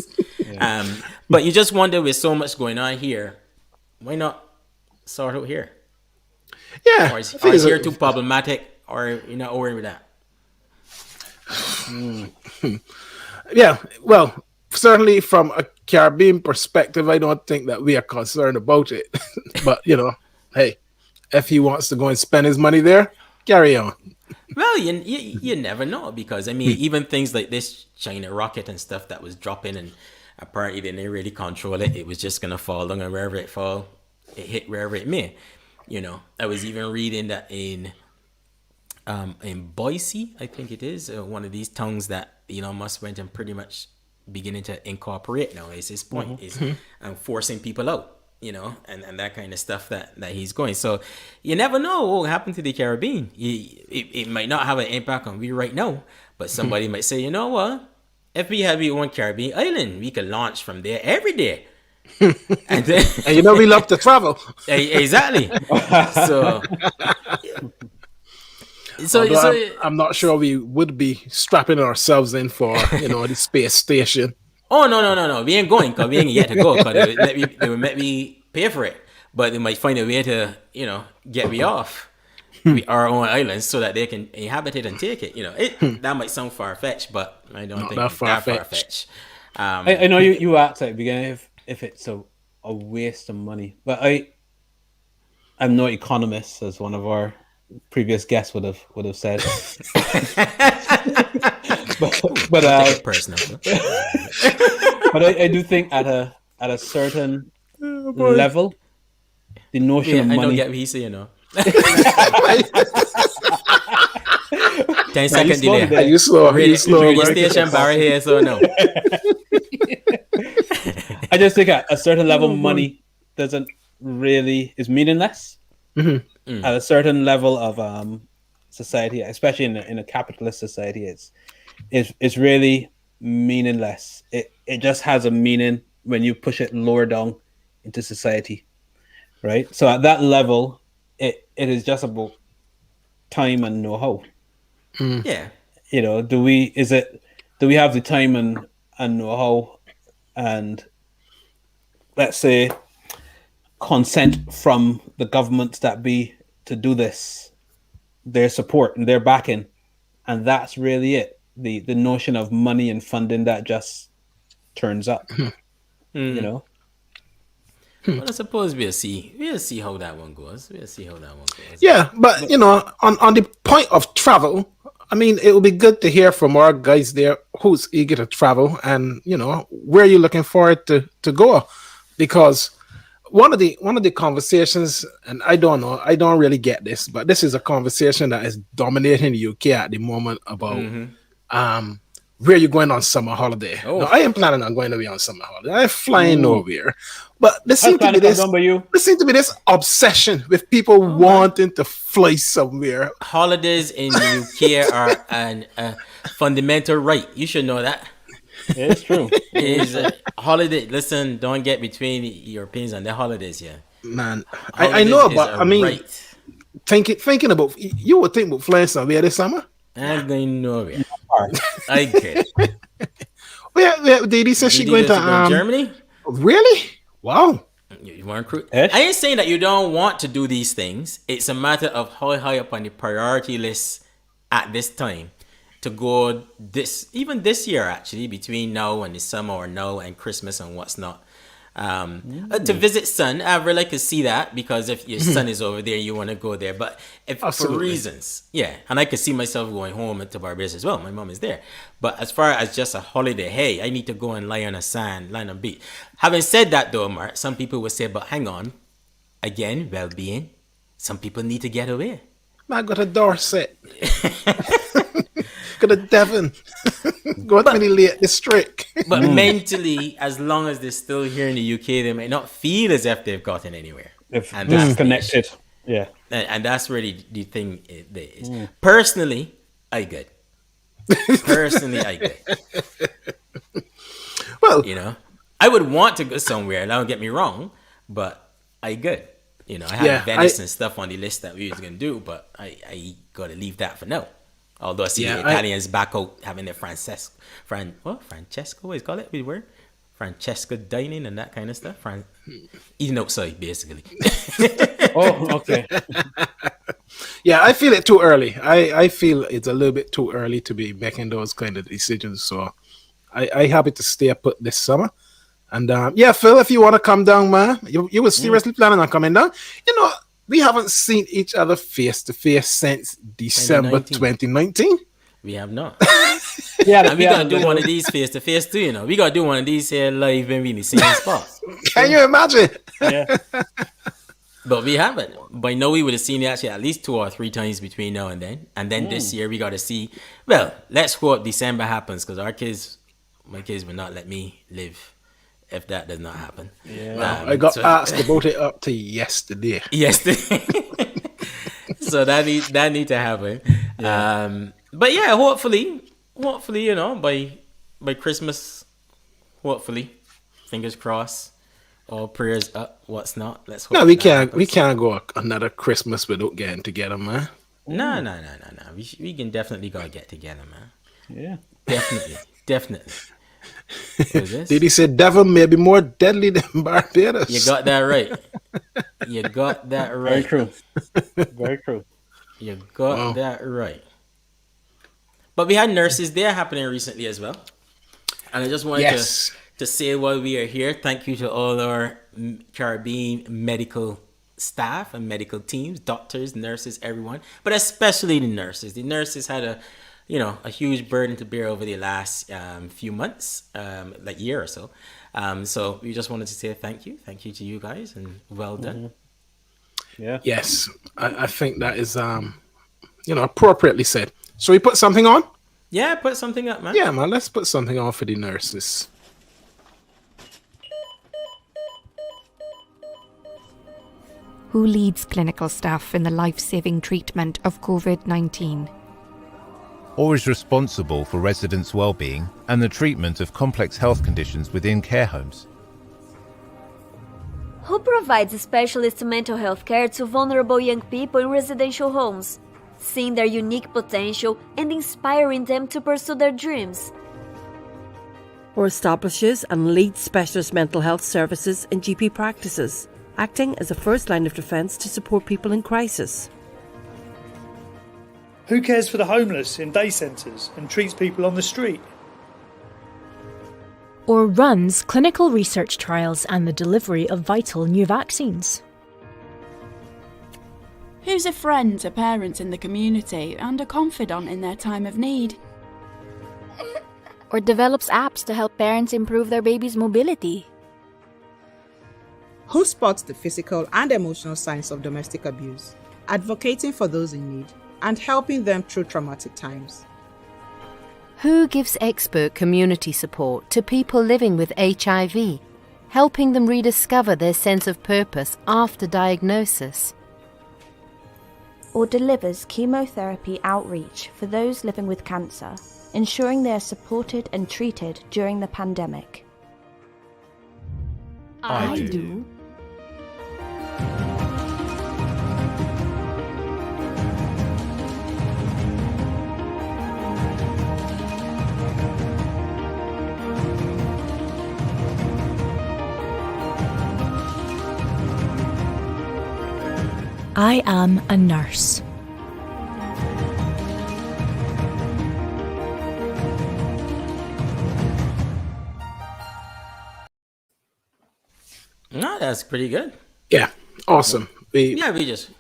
But you just wonder, with so much going on here, why not sort out here? Yeah. Or is here too problematic, or you're not worried with that? Yeah. Well, certainly from a Caribbean perspective, I don't think that we are concerned about it. But hey, if he wants to go and spend his money there, carry on. Well, you never know because I mean, even things like this China rocket and stuff that was dropping, and apparently they didn't really control it. It was just gonna fall down, and wherever it fall, it hit wherever it may. I was even reading that in Boise, I think it is one of these towns that Elon Musk went and pretty much beginning to incorporate now. Is his point is forcing people out. And that kind of stuff that he's going. So you never know what will happen to the Caribbean. It might not have an impact on we right now, but somebody might say, you know what? If we have our own Caribbean island, we can launch from there every day. And then, And we love to travel. Exactly. So, I'm not sure we would be strapping ourselves in for the space station. Oh no! We ain't going because we ain't yet to go. Because they would let me pay for it, but they might find a way to get me off our own islands so that they can inhabit it and take it. That might sound far fetched, but I don't think it's that far fetched. I know you asked at the beginning if it's a waste of money, but I'm no economist, as one of our previous guests would have said. but personal. But I do think at a certain level, the notion of money. I don't get what he's saying. 10-second delay. Are you slow? Radio station bar here, so no. I just think at a certain level, money doesn't really is meaningless. Mm-hmm. At a certain level of society, especially in a capitalist society, it's really meaningless. It just has a meaning when you push it lower down into society, right? So at that level, it is just about time and know-how. Yeah. Do we have the time and know-how and, let's say, consent from the governments that be to do this, their support and their backing, and that's really it. The notion of money and funding that just turns up. Well, I suppose we'll see how that one goes. Yeah, but on the point of travel, I mean, it would be good to hear from our guys there who's eager to travel, and where you're looking forward to go, because one of the conversations, and I don't know, I don't really get this, but this is a conversation that is dominating the UK at the moment about where you're going on summer holiday. Oh. No, I am planning on going away on summer holiday. I'm flying nowhere, but there seems to be this obsession with people wanting to fly somewhere. Holidays in the UK are a fundamental right. You should know that. It's true. It's a holiday. Listen, don't get between Europeans and their holidays here. Man, I know, but I mean, thinking about, you would think about flying somewhere this summer. I'm going nowhere. I get it. Where Didi says she going to Germany? Really? Wow. You want to cruise? I ain't saying that you don't want to do these things. It's a matter of how high up on the priority list at this time to go even this year, actually, between now and the summer, or now and Christmas and what's not. To visit son, I really like to see that, because if your son is over there, you want to go there. But if Absolutely. for reasons, and I could see myself going home to Barbados as well. My mom is there. But as far as just a holiday, hey, I need to go and lie on a sand, lie on a beach. Having said that, though, Mark, some people would say, but hang on, again, well-being. Some people need to get away. I got a Dorset. Go to Devon. Go to the Lake District. But mentally, as long as they're still here in the UK, they may not feel as if they've gotten anywhere. And that's connected. Yeah. And that's really the thing it is. Personally, I good. Well, I would want to go somewhere, don't get me wrong, but I good. I have Venice and stuff on the list that we was going to do, but I got to leave that for now. Although I see the Italians back out having their Francesco, what is call it? The word? Francesco dining and that kind of stuff. Eating outside, basically. Oh, okay. Yeah, I feel it too early. I feel it's a little bit too early to be making those kind of decisions. So I happy to stay put this summer. And Phil, if you want to come down, man, you were seriously planning on coming down. we haven't seen each other face to face since December 2019. We have not. Yeah, And we gotta do one of these face to face too, you know. We gotta do one of these here live when we in the same spot. Can you imagine? Yeah. But we haven't. By now we would have seen it actually at least 2 or 3 times between now and then. And then this year we gotta see. Well, let's hope December happens because my kids will not let me live if that does not happen. Yeah. I got asked about it up to yesterday. Yesterday. So that need to happen. Yeah. But yeah, hopefully, you know, by Christmas, hopefully, fingers crossed, all prayers up. What's not? Let's hope. No, we can't go another Christmas without getting together, man. No. We can definitely go get together, man. Yeah. Definitely. What is this? Did he say devil may be more deadly than Barbados? You got that right. Very true. Very true. You got that right. But we had nurses there happening recently as well. And I just wanted to say while we are here, thank you to all our Caribbean medical staff and medical teams, doctors, nurses, everyone, but especially the nurses. The nurses had a huge burden to bear over the last few months, like year or so. So we just wanted to say thank you to you guys, and well done. Yeah. Yes, I think that is appropriately said. So we put something on? Yeah, put something up, man. Yeah, man, let's put something on for the nurses. Who leads clinical staff in the life-saving treatment of COVID-19? Or is responsible for residents' well-being and the treatment of complex health conditions within care homes? Who provides specialist mental health care to vulnerable young people in residential homes, seeing their unique potential and inspiring them to pursue their dreams? Or establishes and leads specialist mental health services in GP practices, acting as a first line of defence to support people in crisis? Who cares for the homeless in day centres and treats people on the street? Or runs clinical research trials and the delivery of vital new vaccines? Who's a friend to parents in the community and a confidant in their time of need? Or develops apps to help parents improve their baby's mobility? Who spots the physical and emotional signs of domestic abuse, advocating for those in need and helping them through traumatic times? Who gives expert community support to people living with HIV, helping them rediscover their sense of purpose after diagnosis? Or delivers chemotherapy outreach for those living with cancer, ensuring they are supported and treated during the pandemic? I do. I am a nurse. No, that's pretty good. Yeah, awesome. We just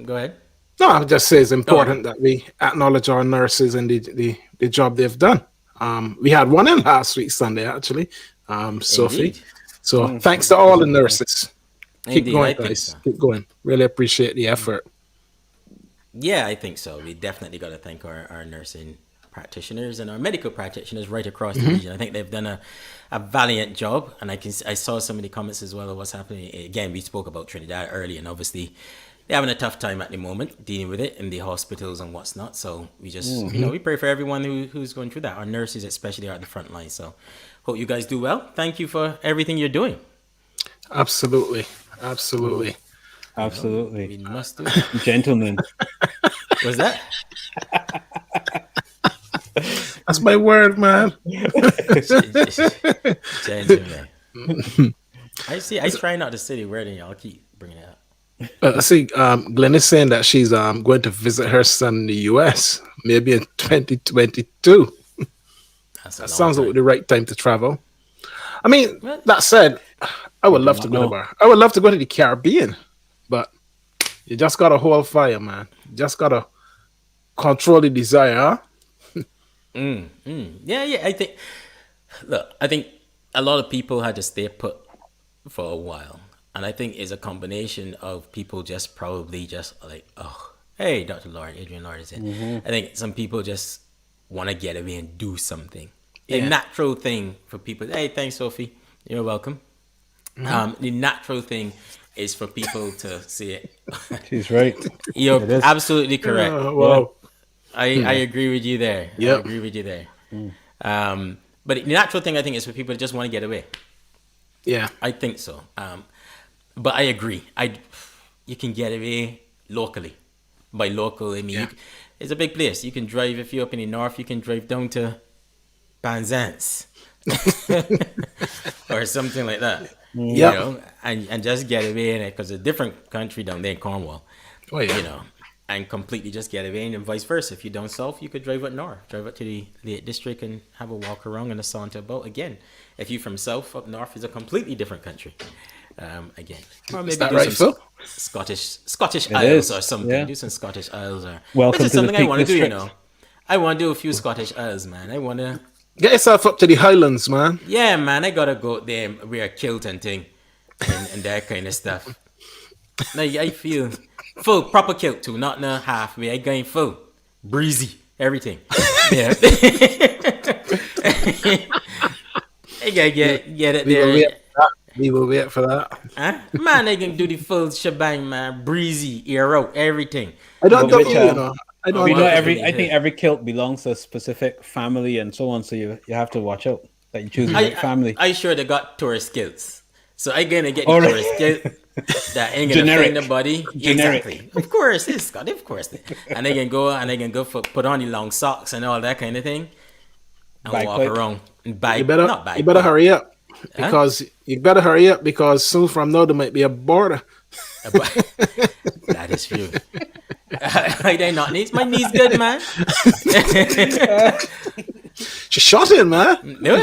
go ahead. No, I would just say it's important that we acknowledge our nurses and the job they've done. We had one in last week Sunday, actually, Sophie. Indeed. So thanks to all the nurses. Keep Indeed, going, I think guys. so. Keep going. Really appreciate the effort. Yeah, I think so. We definitely got to thank our nursing practitioners and our medical practitioners right across the region. I think they've done a valiant job, and I saw some of the comments as well of what's happening. Again, we spoke about Trinidad early, and obviously they're having a tough time at the moment dealing with it in the hospitals and what's not. So we just, we pray for everyone who's going through that. Our nurses especially are at the front line. So hope you guys do well. Thank you for everything you're doing. Absolutely. We must do. Gentlemen. What's that? That's my word, man. Gentlemen. I try not to say the word, and y'all keep bringing it up. I see Glenn is saying that she's going to visit her son in the US, maybe in 2022. That sounds like the right time to travel. I mean, that said, I would love to go to the Caribbean, but You just gotta hold fire, man. Just gotta control the desire, huh? Yeah. I think a lot of people had to stay put for a while, and I think it's a combination of people just probably just like, oh, hey, Dr. Lord, Adrian Lord is in. I think some people just want to get away and do something. A natural thing for people. Hey, thanks, Sophie. You're welcome. The natural thing is for people to see it. She's right. You're absolutely correct. Wow. I agree with you there. I agree with you there. But the natural thing, I think, is for people to just want to get away. Yeah. I think so. But I agree. You can get away locally. By local, I mean, it's a big place. You can drive, if you're up in the north, you can drive down to Penzance or something like that. You know, and just get away in it, because it's a different country down there in Cornwall. Oh, yeah. You know, and completely just get away, and vice versa. If you're down south, you could drive up north, drive up to the Lake District and have a walk around and a saunter about. Again, if you're from south, up north is a completely different country. Again, or maybe do some Scottish Isles or something. Yeah. Do some Scottish Isles, or Welcome which is to the something I Peak want to do. You District. know, I want to do a few Scottish Isles, man. I want to. Get yourself up to the Highlands, man. Yeah, man, I gotta go there and wear a kilt and thing, and that kind of stuff. Like, I feel full, proper kilt too, not no halfway. I going full, breezy, everything. Yeah. I gotta get it there. We will wait for that. Huh? Man, I can do the full shebang, man. Breezy, ear out, everything. I don't But know, you know. I don't we know. know I think every kilt belongs to a specific family and so on. So you have to watch out that you choose the right family. I sure they got tourist skills. So I gonna get the tourist skill that ain't gonna Generic. offend the body. Generic. Exactly. Of course, it's Scott. Of course. And they can go for put on the long socks and all that kind of thing, and walk Bagpipe. around. And bag, You better not bag. you better hurry up. Because you better hurry up, because soon from now there might be a border. That is true. They not knees. My knees good, man. She shot in, man. No,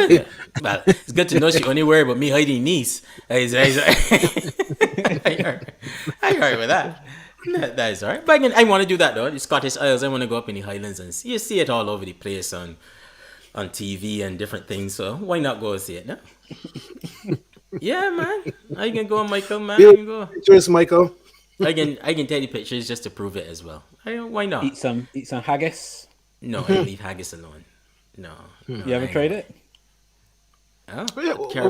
well, it's good to know she only worried about me hiding knees. I heard with that. That is alright. But again, I want to do that though. The Scottish Isles. I want to go up in the Highlands and you see it all over the place on TV and different things. So why not go see it? No. Yeah, man. I can go, Michael. Man, I can go. Pictures, Michael. I can take the pictures just to prove it as well. Why not? Eat some haggis. No, I leave haggis alone. No. You ever tried it? Oh,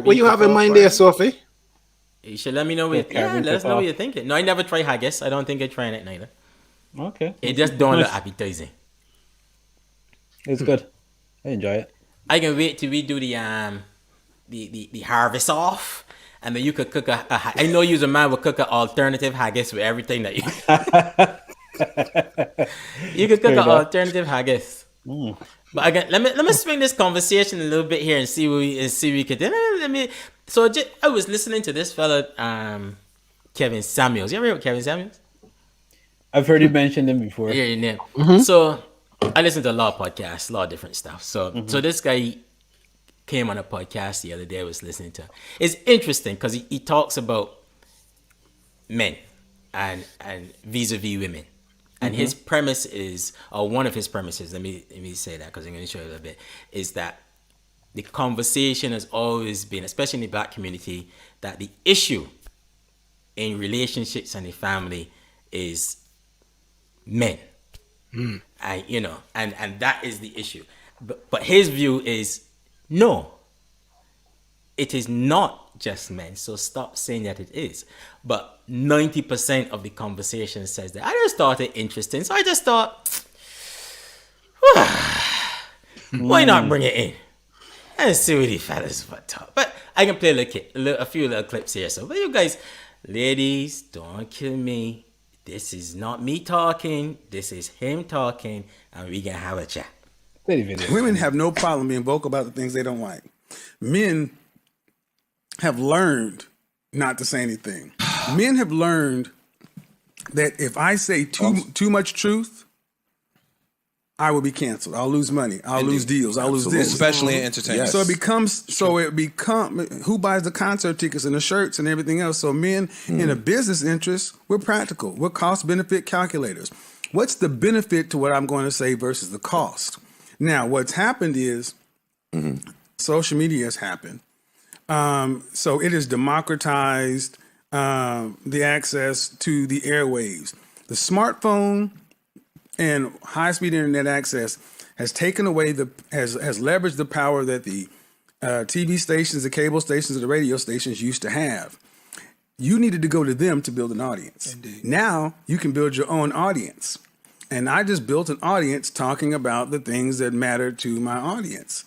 What you have in mind there, Sophie? You should let me know. Let us know what you're thinking. No, I never try haggis. I don't think I try it neither. Okay. It just don't look appetizing. It's good. I enjoy it. I can wait till we do the harvest off, and then you could cook I know you's a man will cook an alternative haggis with everything that you. You could cook an alternative haggis. But again, let me swing this conversation a little bit here and see what we could do. So I was listening to this fella, Kevin Samuels. You ever heard of Kevin Samuels? I've heard you mention him before. Yeah, your name. So I listen to a lot of podcasts, a lot of different stuff. So this guy came on a podcast the other day I was listening to. It's interesting because he talks about men and vis-a-vis women. And his premise is, or one of his premises, let me say that because I'm going to show you a little bit, is that the conversation has always been, especially in the black community, that the issue in relationships and the family is men. And and that is the issue. But his view is, no, it is not just men. So stop saying that it is. But 90% of the conversation says that. I just thought it interesting. So I just thought, why not bring it in and see what the fellas would talk. But I can play a few little clips here. So, but you guys, ladies, don't kill me. This is not me talking. This is him talking. And we can have a chat. Women have no problem being vocal about the things they don't like. Men have learned not to say anything. Men have learned that if I say too much truth, I will be canceled. I'll lose money. I'll lose deals. I'll lose this. Especially in entertainment. So it becomes who buys the concert tickets and the shirts and everything else. So men in a business interest, we're practical. We're cost benefit calculators. What's the benefit to what I'm going to say versus the cost? Now, what's happened is social media has happened. So it has democratized the access to the airwaves. The smartphone and high-speed internet access has taken away has leveraged the power that the TV stations, the cable stations, and the radio stations used to have. You needed to go to them to build an audience. Indeed. Now you can build your own audience. And I just built an audience talking about the things that matter to my audience.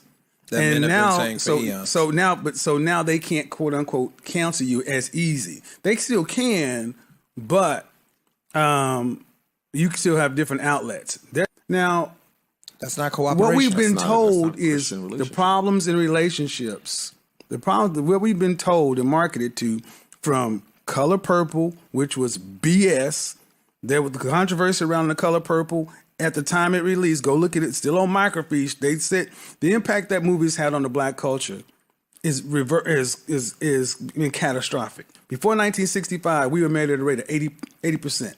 That and men have been saying for eons. So now they can't quote unquote cancel you as easy. They still can, but you still have different outlets. Now, that's not cooperation. What we've been told is the problems in relationships. What we've been told and marketed to from Color Purple, which was BS. There was the controversy around the Color Purple at the time it released. Go look at it. Still on microfiche. They said the impact that movie's had on the black culture is been catastrophic. Before 1965, we were married at a rate of 80%.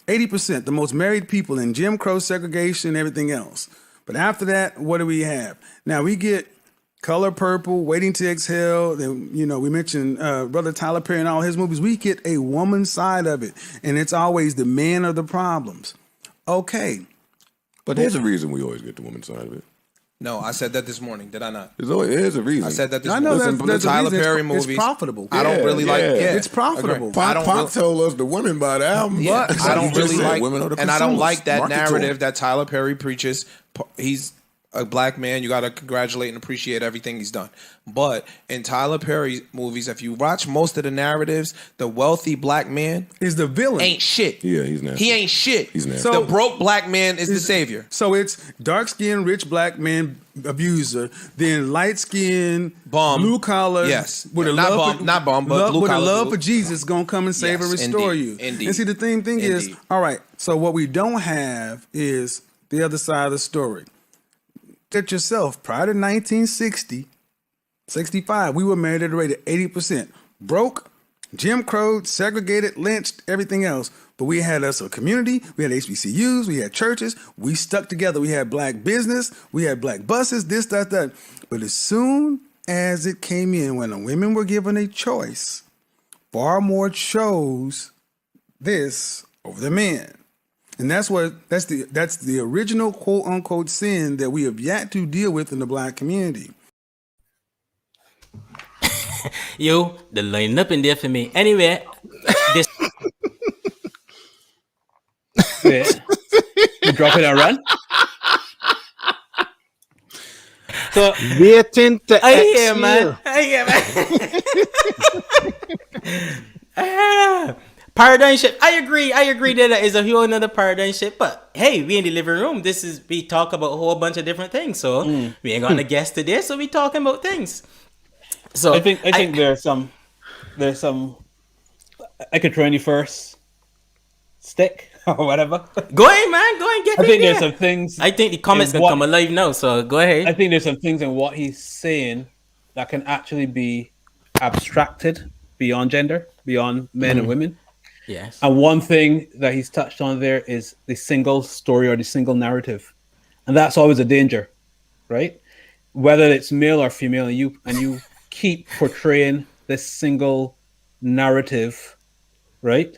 80%, the most married people in Jim Crow, segregation, everything else. But after that, what do we have? Now we get Color Purple, Waiting to Exhale. Then, we mentioned Brother Tyler Perry and all his movies. We get a woman's side of it, and it's always the men are the problems. Okay. But there's a reason we always get the woman's side of it. No, I said that this morning. Did I not? There's a reason. I said that this morning. I know that the Tyler Perry it's movies. It's profitable. I don't really like. Yeah, it's profitable. Pop told us the women buy the album. Yeah, I don't really like. Women are the and I don't like that Market narrative that Tyler Perry preaches. He's a black man. You got to congratulate and appreciate everything he's done. But in Tyler Perry movies, if you watch most of the narratives, the wealthy black man is the villain. Ain't shit. Yeah, he's nasty. He ain't shit. He's nasty. So, the broke black man is the savior. So it's dark-skinned, rich black man abuser, then light-skinned, blue collar, yes, with a love for Jesus, gonna come and save and restore you. Indeed. And see, the thing is, all right. So what we don't have is the other side of the story. Get yourself prior to 1960, 65, we were married at a rate of 80%. Broke, Jim Crow, segregated, lynched, everything else. But we had us a community, we had HBCUs, we had churches, we stuck together. We had black business, we had black buses, this, that. But as soon as it came in, when the women were given a choice, far more chose this over the men. And that's the original quote unquote sin that we have yet to deal with in the black community. Yo, the line up in there for me. Anyway, this you drop it and run. So waiting to I hear, man. Paradigm shift. I agree that is a whole another paradigm shift. But hey, we in the living room. We talk about a whole bunch of different things. So we ain't gonna guess today. So we talking about things. So I think there's some. I could throw any first stick or whatever. Go ahead, man. Go ahead, get. I think there's some things. I think the comments can come alive now. So go ahead. I think there's some things in what he's saying that can actually be abstracted beyond gender, beyond men and women. Yes. And one thing that he's touched on there is the single story or the single narrative. And that's always a danger, right? Whether it's male or female, and you keep portraying this single narrative, right?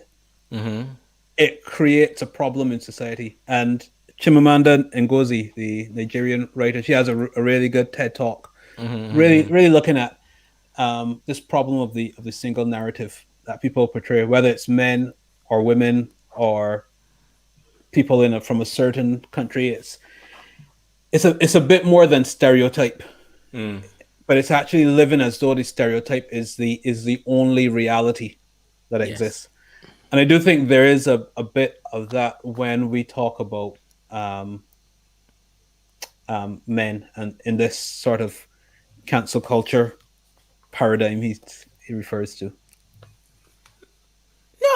Mm-hmm. It creates a problem in society. And Chimamanda Ngozi, the Nigerian writer, she has a really good TED talk, really looking at this problem of the single narrative that people portray, whether it's men or women or people from a certain country. It's a bit more than stereotype, but it's actually living as though the stereotype is the only reality that exists. And I do think there is a bit of that when we talk about men and in this sort of cancel culture paradigm he refers to.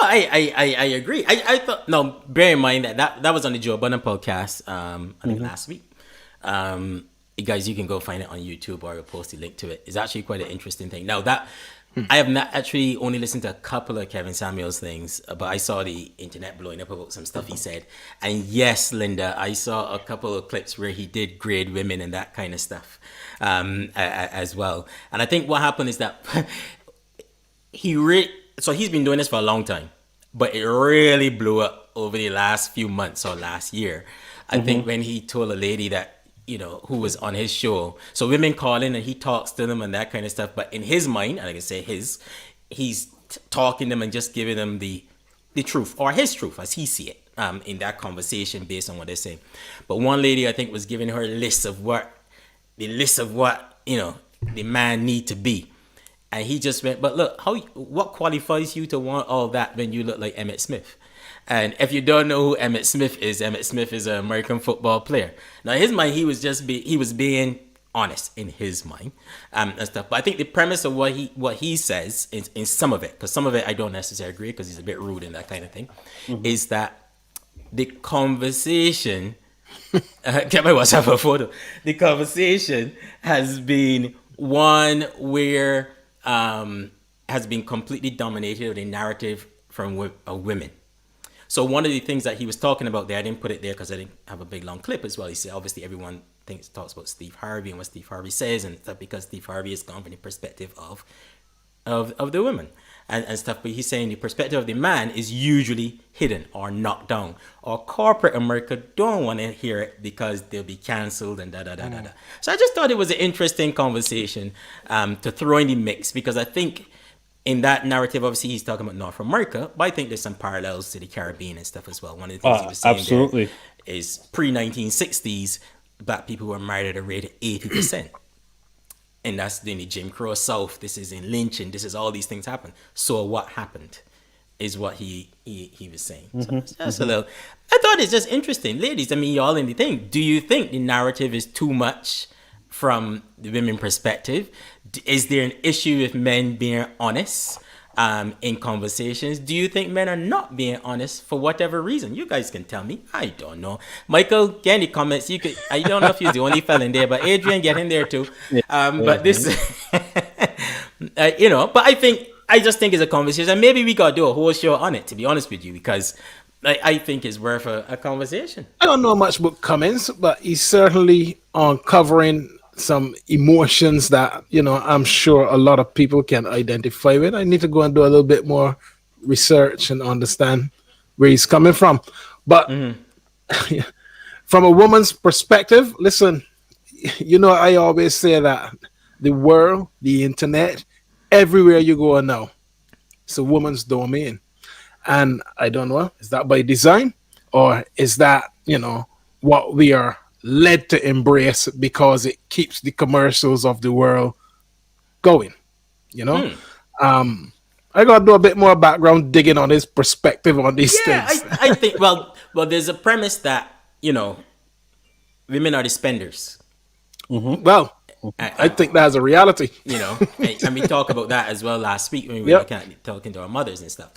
I agree. I thought, no, bear in mind that was on the Joe Budden podcast, I think last week. You guys, you can go find it on YouTube, or I'll post a link to it. It's actually quite an interesting thing. Now that I have not actually only listened to a couple of Kevin Samuels things, but I saw the internet blowing up about some stuff he said. And yes, Linda, I saw a couple of clips where he did grade women and that kind of stuff as well. And I think what happened is that so he's been doing this for a long time, but it really blew up over the last few months or last year. I think when he told a lady that, who was on his show. So women call in and he talks to them and that kind of stuff. But in his mind, and I can say he's talking to them and just giving them the truth, or his truth as he see it in that conversation based on what they're saying. But one lady, I think, was giving her a list of what the man need to be. And he just went, but look, what qualifies you to want all that when you look like Emmitt Smith? And if you don't know who Emmitt Smith is an American football player. Now, in his mind, he was being honest in his mind and stuff. But I think the premise of what he says in some of it, because some of it I don't necessarily agree, because he's a bit rude and that kind of thing, is that the conversation, get my WhatsApp a photo. The conversation has been one where has been completely dominated with a narrative from women. So one of the things that he was talking about there, I didn't put it there because I didn't have a big long clip as well. He said, obviously everyone talks about Steve Harvey and what Steve Harvey says, and stuff, because Steve Harvey is gone from the perspective of the women and stuff. But he's saying the perspective of the man is usually hidden or knocked down, or corporate America don't want to hear it because they'll be canceled and da. So I just thought it was an interesting conversation to throw in the mix, because I think in that narrative, obviously he's talking about North America, but I think there's some parallels to the Caribbean and stuff as well. One of the things he was saying absolutely there is pre-1960s, black people were married at a rate of 80%. And that's in the Jim Crow South. This is in lynching. This is all these things happen. So what happened is what he was saying. So that's a little, I thought it's just interesting. Ladies, I mean, y'all in the thing. Do you think the narrative is too much from the women perspective? Is there an issue with men being honest in conversations? Do you think men are not being honest for whatever reason? You guys can tell me. I don't know. Michael, get any comments? I don't know if you're the only fella in there, but Adrian, get in there too. But this, but I just think it's a conversation. And maybe we got to do a whole show on it, to be honest with you, because I think it's worth a conversation. I don't know much about Cummins, but he's certainly uncovering some emotions that, I'm sure a lot of people can identify with. I need to go and do a little bit more research and understand where he's coming from. But from a woman's perspective, listen, I always say that the world, the internet, everywhere you go now, it's a woman's domain. And I don't know, is that by design, or is that, what we are led to embrace because it keeps the commercials of the world going, I gotta do a bit more background digging on his perspective on these things. I think well there's a premise that women are the spenders. Well, I think that's a reality. And we talked about that as well last week when we were talking to our mothers and stuff,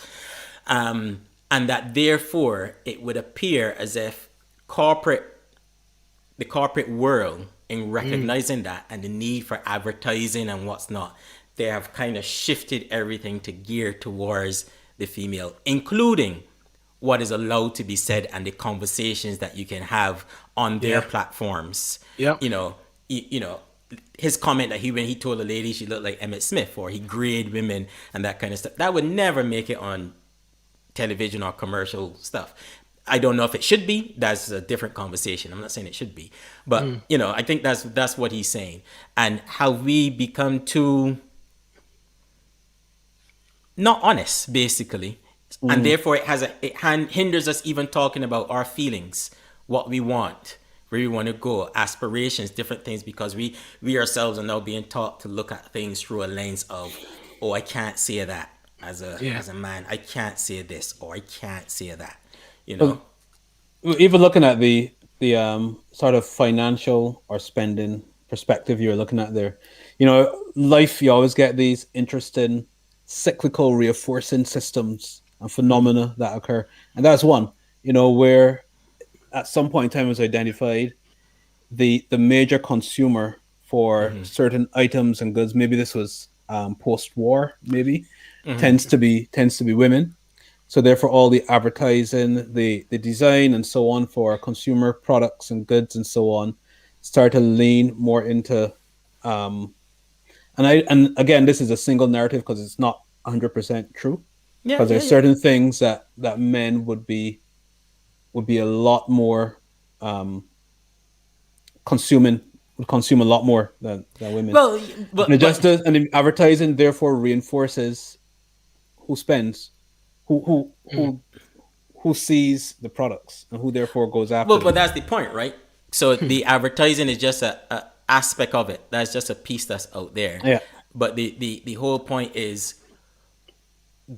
and that therefore it would appear as if the corporate world, in recognizing that and the need for advertising and what's not, they have kind of shifted everything to gear towards the female, including what is allowed to be said and the conversations that you can have on their platforms. His comment that when he told a lady she looked like Emmitt Smith, or he grade women and that kind of stuff, that would never make it on television or commercial stuff. I don't know if it should be. That's a different conversation. I'm not saying it should be, but I think that's what he's saying. And how we become too not honest, basically, and therefore it hinders us even talking about our feelings, what we want, where we want to go, aspirations, different things, because we ourselves are now being taught to look at things through a lens of, oh, I can't say that as a man. I can't say this, or I can't say that. Even looking at the sort of financial or spending perspective you're looking at there, life, you always get these interesting cyclical reinforcing systems and phenomena that occur. And that's one, where at some point in time it was identified the major consumer for certain items and goods. Maybe this was post-war, maybe tends to be women. So therefore, all the advertising, the design, and so on for consumer products and goods and so on start to lean more into. And again, this is a single narrative because it's not 100% true. Because there's certain things that men would be a lot more would consume a lot more than women. Well, but and the advertising therefore reinforces who spends, who sees the products, and who therefore goes after. Well, but that's the point, right? So the advertising is just a aspect of it. That's just a piece that's out there. Yeah. But the whole point is,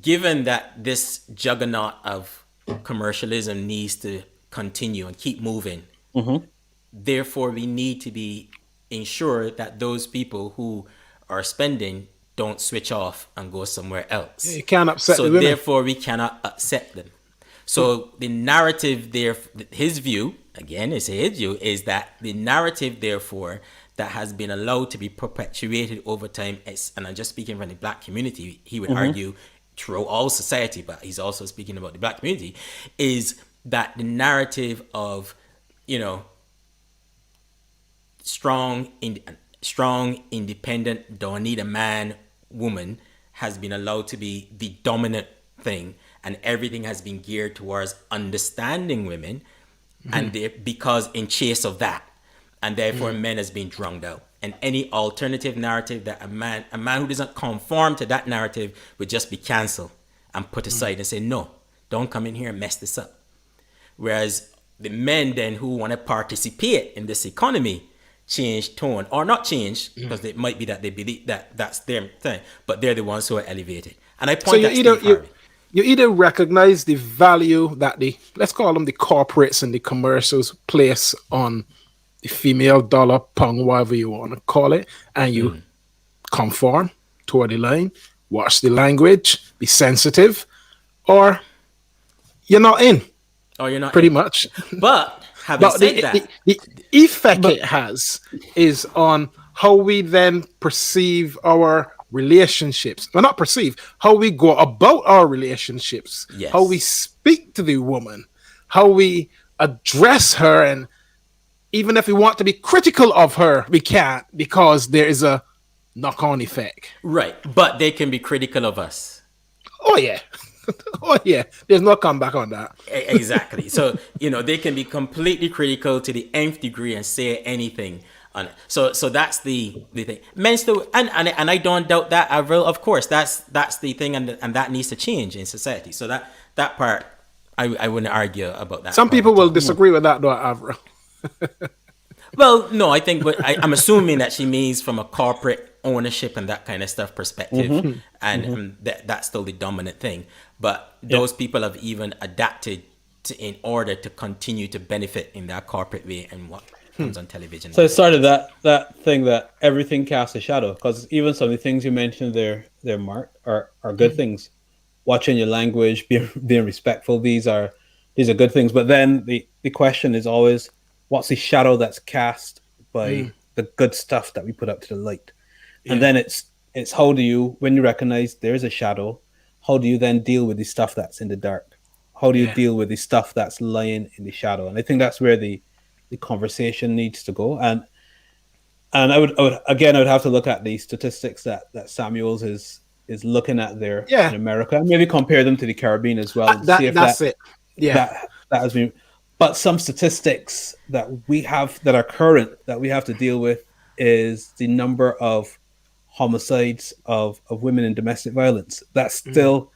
given that this juggernaut of commercialism needs to continue and keep moving, therefore we need to be ensure that those people who are spending don't switch off and go somewhere else. You can't upset so the women. therefore we cannot upset them. So the narrative there, his view, again, is his view, is that the narrative, therefore, that has been allowed to be perpetuated over time, and I'm just speaking from the black community, he would argue throughout all society, but he's also speaking about the black community, is that the narrative of, strong, independent, don't need a man, woman, has been allowed to be the dominant thing, and everything has been geared towards understanding women, and because in chase of that, and therefore men has been drowned out. And any alternative narrative that a man who doesn't conform to that narrative would just be cancelled and put aside and say, no, don't come in here and mess this up. Whereas the men then who want to participate in this economy change tone, or not change, because it might be that they believe that that's their thing, but they're the ones who are elevated. And I point at Steve Harvey. You either recognize the value that let's call them the corporates and the commercials place on the female dollar, pound, whatever you want to call it, and you conform toward the line, watch the language, be sensitive, or you're not in. Or you're not pretty in. much. But having said that, the effect it has is on how we then perceive our relationships. Well, not perceive, how we go about our relationships, how we speak to the woman, how we address her, and even if we want to be critical of her, we can't, because there is a knock-on effect. Right, but they can be critical of us. Oh yeah. Oh yeah, there's no comeback on that. Exactly. So, they can be completely critical to the nth degree and say anything on it. So that's the thing. Men still, and I don't doubt that, Avril, of course, that's the thing, and that needs to change in society. So that part, I wouldn't argue about that. Some people will disagree with that though, Avril. Well, no, I think, but I'm assuming that she means from a corporate ownership and that kind of stuff perspective, and that's still the dominant thing. But those people have even adapted in order to continue to benefit in that corporate way and what comes on television. So it started that thing that everything casts a shadow, because even some of the things you mentioned there, Mark, are good things. Watching your language, being respectful, these are good things. But then the question is always, what's the shadow that's cast by the good stuff that we put out to the light? And then it's how do you, when you recognize there's a shadow, how do you then deal with the stuff that's in the dark? How do you deal with the stuff that's lying in the shadow? And I think that's where the conversation needs to go. And I would have to look at the statistics that Samuels is looking at there in America, and maybe compare them to the Caribbean as well. That has been. But some statistics that we have that are current that we have to deal with is the number of homicides of women in domestic violence. That's still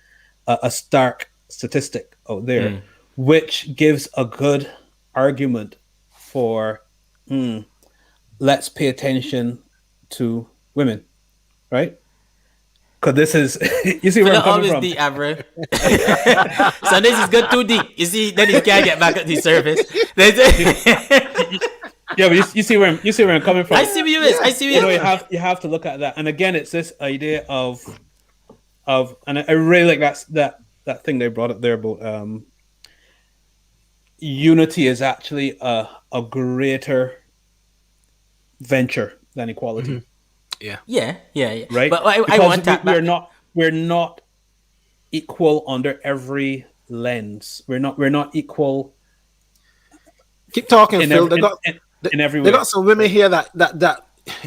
a stark statistic out there, which gives a good argument for let's pay attention to women, right? Because this is, you see where I'm coming from. Deep, Avril. So this is good too deep. You see, then you can't get back at the surface. Yeah, but you see where I'm coming from. I see where you is. I see where you is. You have to look at that. And again, it's this idea of, and I really like that that thing they brought up there about unity is actually a greater venture than equality. Yeah. Yeah. Right? But I Because want that back. we're not equal under every lens. We're not equal. Keep talking, Phil. In every they way. got some women here that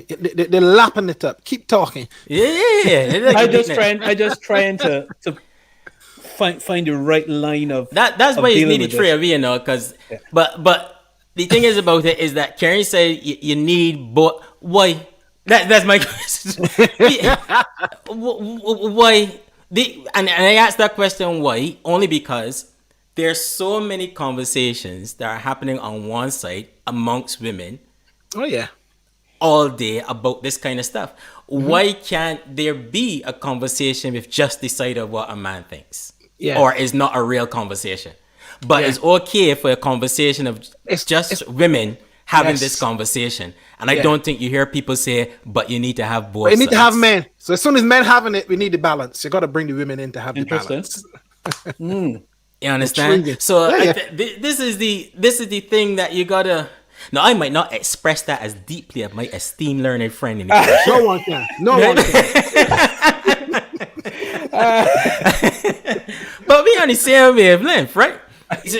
they're lapping it up. Keep talking. Yeah. I just trying to find the right line of That's of why it's dealing needed with three this. of you, but the thing is about it is that Karen said you need both. Why? That's my question. Why? And I asked that question why only because there's so many conversations that are happening on one side amongst women. Oh yeah. All day about this kind of stuff. Why can't there be a conversation with just the side of what a man thinks? Yeah. Or is not a real conversation. But it's okay for a conversation of just women having this conversation. And I don't think you hear people say, but you need to have both. But you need to sides. have men. So as soon as men having it, we need the balance. You got to bring the women in to have the balance. You understand? Intriguing. So Yeah, this is the thing that you gotta. Now I might not express that as deeply as my esteemed learned friend in the No one can. No one can. But we on the same wavelength, right? We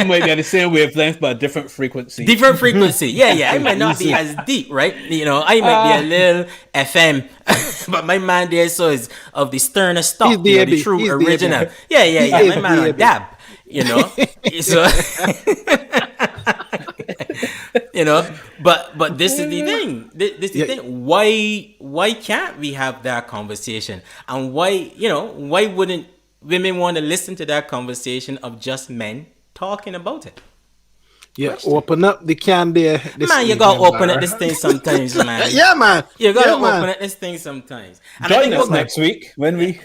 might be on the same wavelength, but different frequency. Different frequency. Yeah. I might not be as deep, right? You know, I might be a little FM, but my man there is of the sterner stock, the true original. Yeah. My man on dab, you know. So, you know, but this is the thing. This is the thing. Why can't we have that conversation? And why wouldn't women want to listen to that conversation of just men talking about it? Yeah, open up the can there. Man, you gotta open up this thing sometimes, man. Yeah, man. You gotta open up this thing sometimes. And join us next week when we.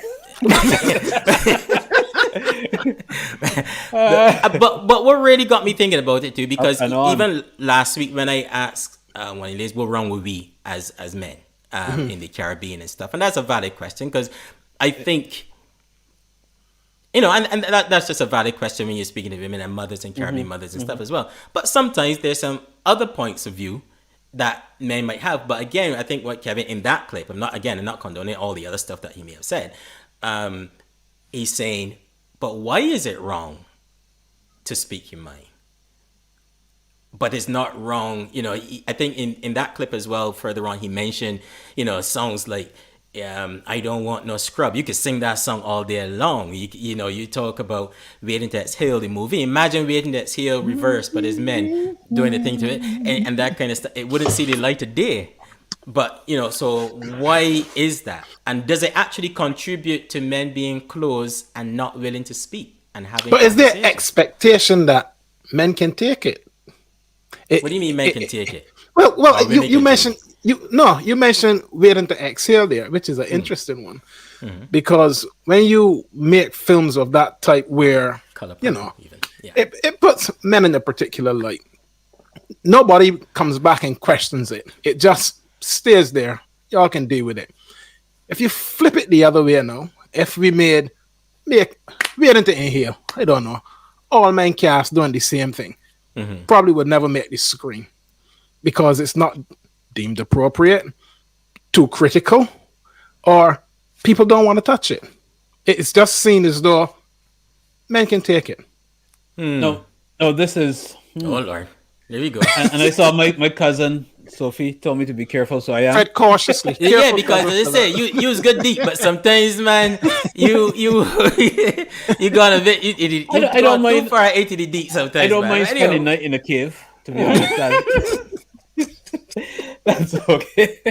But what really got me thinking about it too, because even last week when I asked when it is what wrong with we as men in the Caribbean and stuff, and that's a valid question because I think. You know, and that's just a valid question when you're speaking to women and mothers and Caribbean mothers and stuff as well. But sometimes there's some other points of view that men might have. But again, I think what Kevin in that clip, I'm not condoning all the other stuff that he may have said. He's saying, but why is it wrong to speak your mind? But it's not wrong. You know, I think in that clip as well, further on, he mentioned, you know, songs like, I don't want no scrub. You could sing that song all day long. You talk about Waiting to Exhale, the movie. Imagine Waiting to Exhale reverse, but it's men doing the thing to it and that kind of stuff. It wouldn't see the light of day. But, you know, so why is that? And does it actually contribute to men being closed and not willing to speak and having But is there expectation that men can take it? What do you mean men can take it? Well, you mentioned you mentioned Waiting to Exhale there, which is an interesting one, because when you make films of that type, where it puts men in a particular light, nobody comes back and questions it. It just stays there. Y'all can deal with it. If you flip it the other way now, if we make Waiting to Inhale, I don't know, all men cast doing the same thing, probably would never make this screen because it's not deemed appropriate, too critical, or people don't want to touch it. It's just seen as though men can take it. No, this is. Oh Lord, there we go. And I saw my cousin Sophie told me to be careful, so I am. Tread cautiously. Yeah, because as I say, you was good deep, but sometimes, man, you gone a bit. You I don't mind. Too far into the deep sometimes. I don't man. mind spending night in a cave. To be honest, that's okay.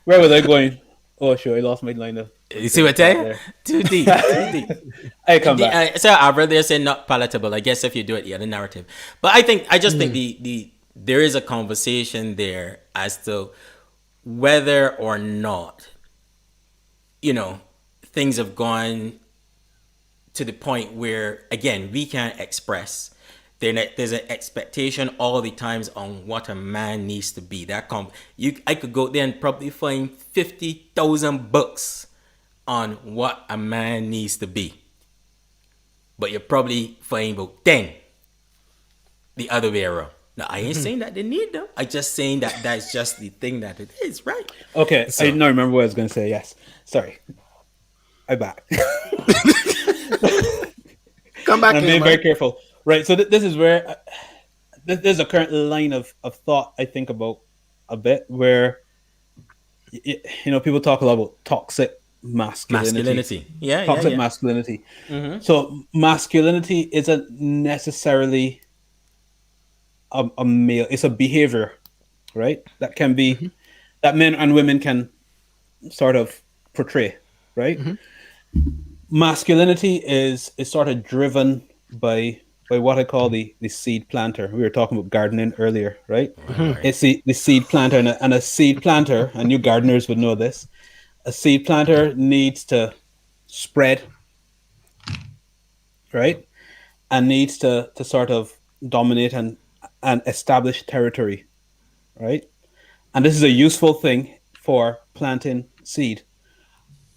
Where was I going? Oh, sure, I lost my line of. You see what I tell you? Too deep. I come back. So our brother said not palatable. I guess if you do it, the narrative. But I just think there is a conversation there as to whether or not, you know, things have gone to the point where, again, we can't express. There's an expectation all the times on what a man needs to be. I could go there and probably find 50,000 books on what a man needs to be. But you're probably finding about 10 the other way around. Now, I ain't saying that they need them. I just saying that that's just the thing that it is, right? Okay, So- I don't remember what I was going to say. Yes, sorry. I'm back. Come back And I'm in, being man. very careful. Right, so this is where there's a current line of thought I think about a bit where, you know, people talk a lot about toxic masculinity. Toxic masculinity. Mhm. So masculinity isn't necessarily a male. It's a behavior, right? That can be that men and women can sort of portray, right? Masculinity is sort of driven by what I call the seed planter. We were talking about gardening earlier, right? It's the seed planter, and a seed planter, and you gardeners would know this. A seed planter needs to spread, right? And needs to sort of dominate and establish territory, right? And this is a useful thing for planting seed.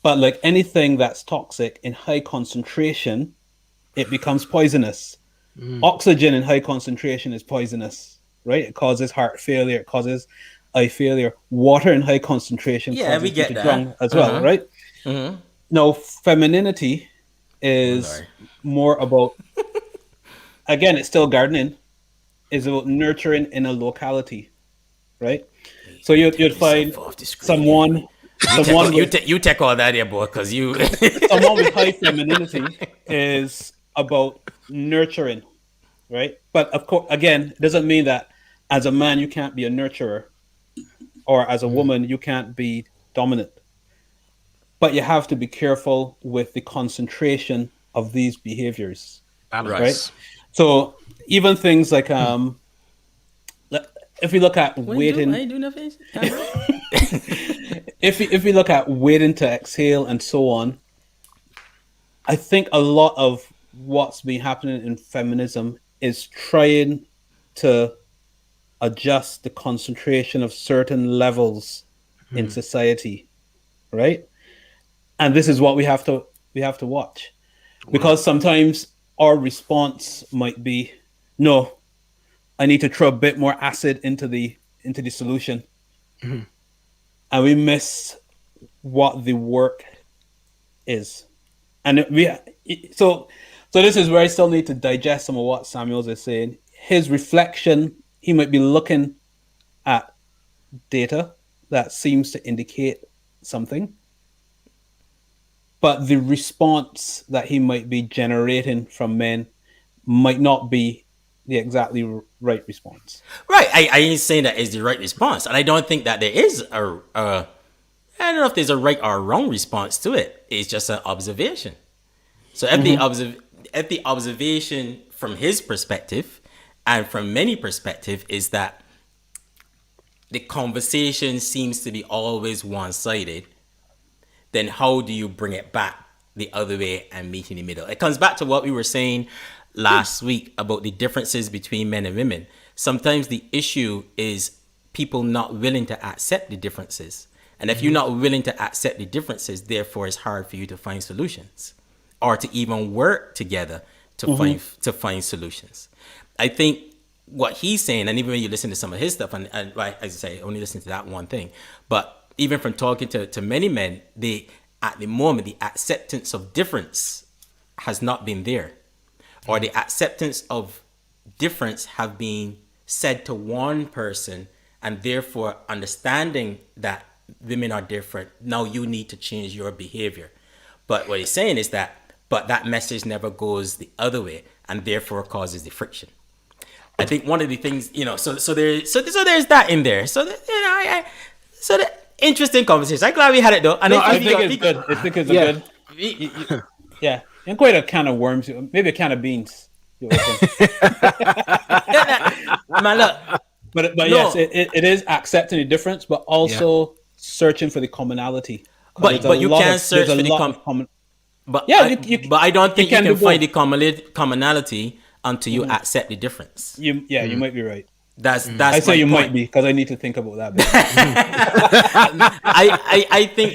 But like anything that's toxic in high concentration, it becomes poisonous. Oxygen in high concentration is poisonous, right? It causes heart failure, it causes eye failure. Water in high concentration Yeah, causes we you get to that. drown as well, right? Now, femininity is more about, again, it's still gardening, is about nurturing in a locality, right? So you'd find someone You take all that here, boy, because you someone with high femininity is about nurturing, right? But of course, again, it doesn't mean that as a man you can't be a nurturer, or as a woman you can't be dominant. But you have to be careful with the concentration of these behaviors, right? So even things like if we look at waiting, I do nothing. if we look at waiting to exhale and so on, I think a lot of what's been happening in feminism is trying to adjust the concentration of certain levels in society, right? And this is what we have to watch, because sometimes our response might be, no, I need to throw a bit more acid into the solution, and we miss what the work is. And so this is where I still need to digest some of what Samuels is saying. His reflection, he might be looking at data that seems to indicate something, but the response that he might be generating from men might not be the exactly right response. Right. I ain't saying that is the right response. And I don't think that there is I don't know if there's a right or wrong response to it. It's just an observation. So if the observation from his perspective and from many perspective is that the conversation seems to be always one-sided, then how do you bring it back the other way and meet in the middle? It comes back to what we were saying last week about the differences between men and women. Sometimes the issue is people not willing to accept the differences. And if you're not willing to accept the differences, therefore it's hard for you to find solutions or to even work together to find solutions. I think what he's saying, and even when you listen to some of his stuff, and like as I say, only listen to that one thing, but even from talking to many men, at the moment, the acceptance of difference has not been there, or the acceptance of difference have been said to one person, and therefore understanding that women are different, now you need to change your behavior. But what he's saying is that, but that message never goes the other way, and therefore causes the friction. I think one of the things, so there's that in there. So the interesting conversation. I'm glad we had it though. And I think it's good. I think it's good. Yeah, and quite a can of worms, maybe a can of beans. Man, look. But yes, it is accepting the difference, but also searching for the commonality. But you can't search for the But I don't think you can find the commonality until you accept the difference. You might be right. That's I say you might be, because I need to think about that. I think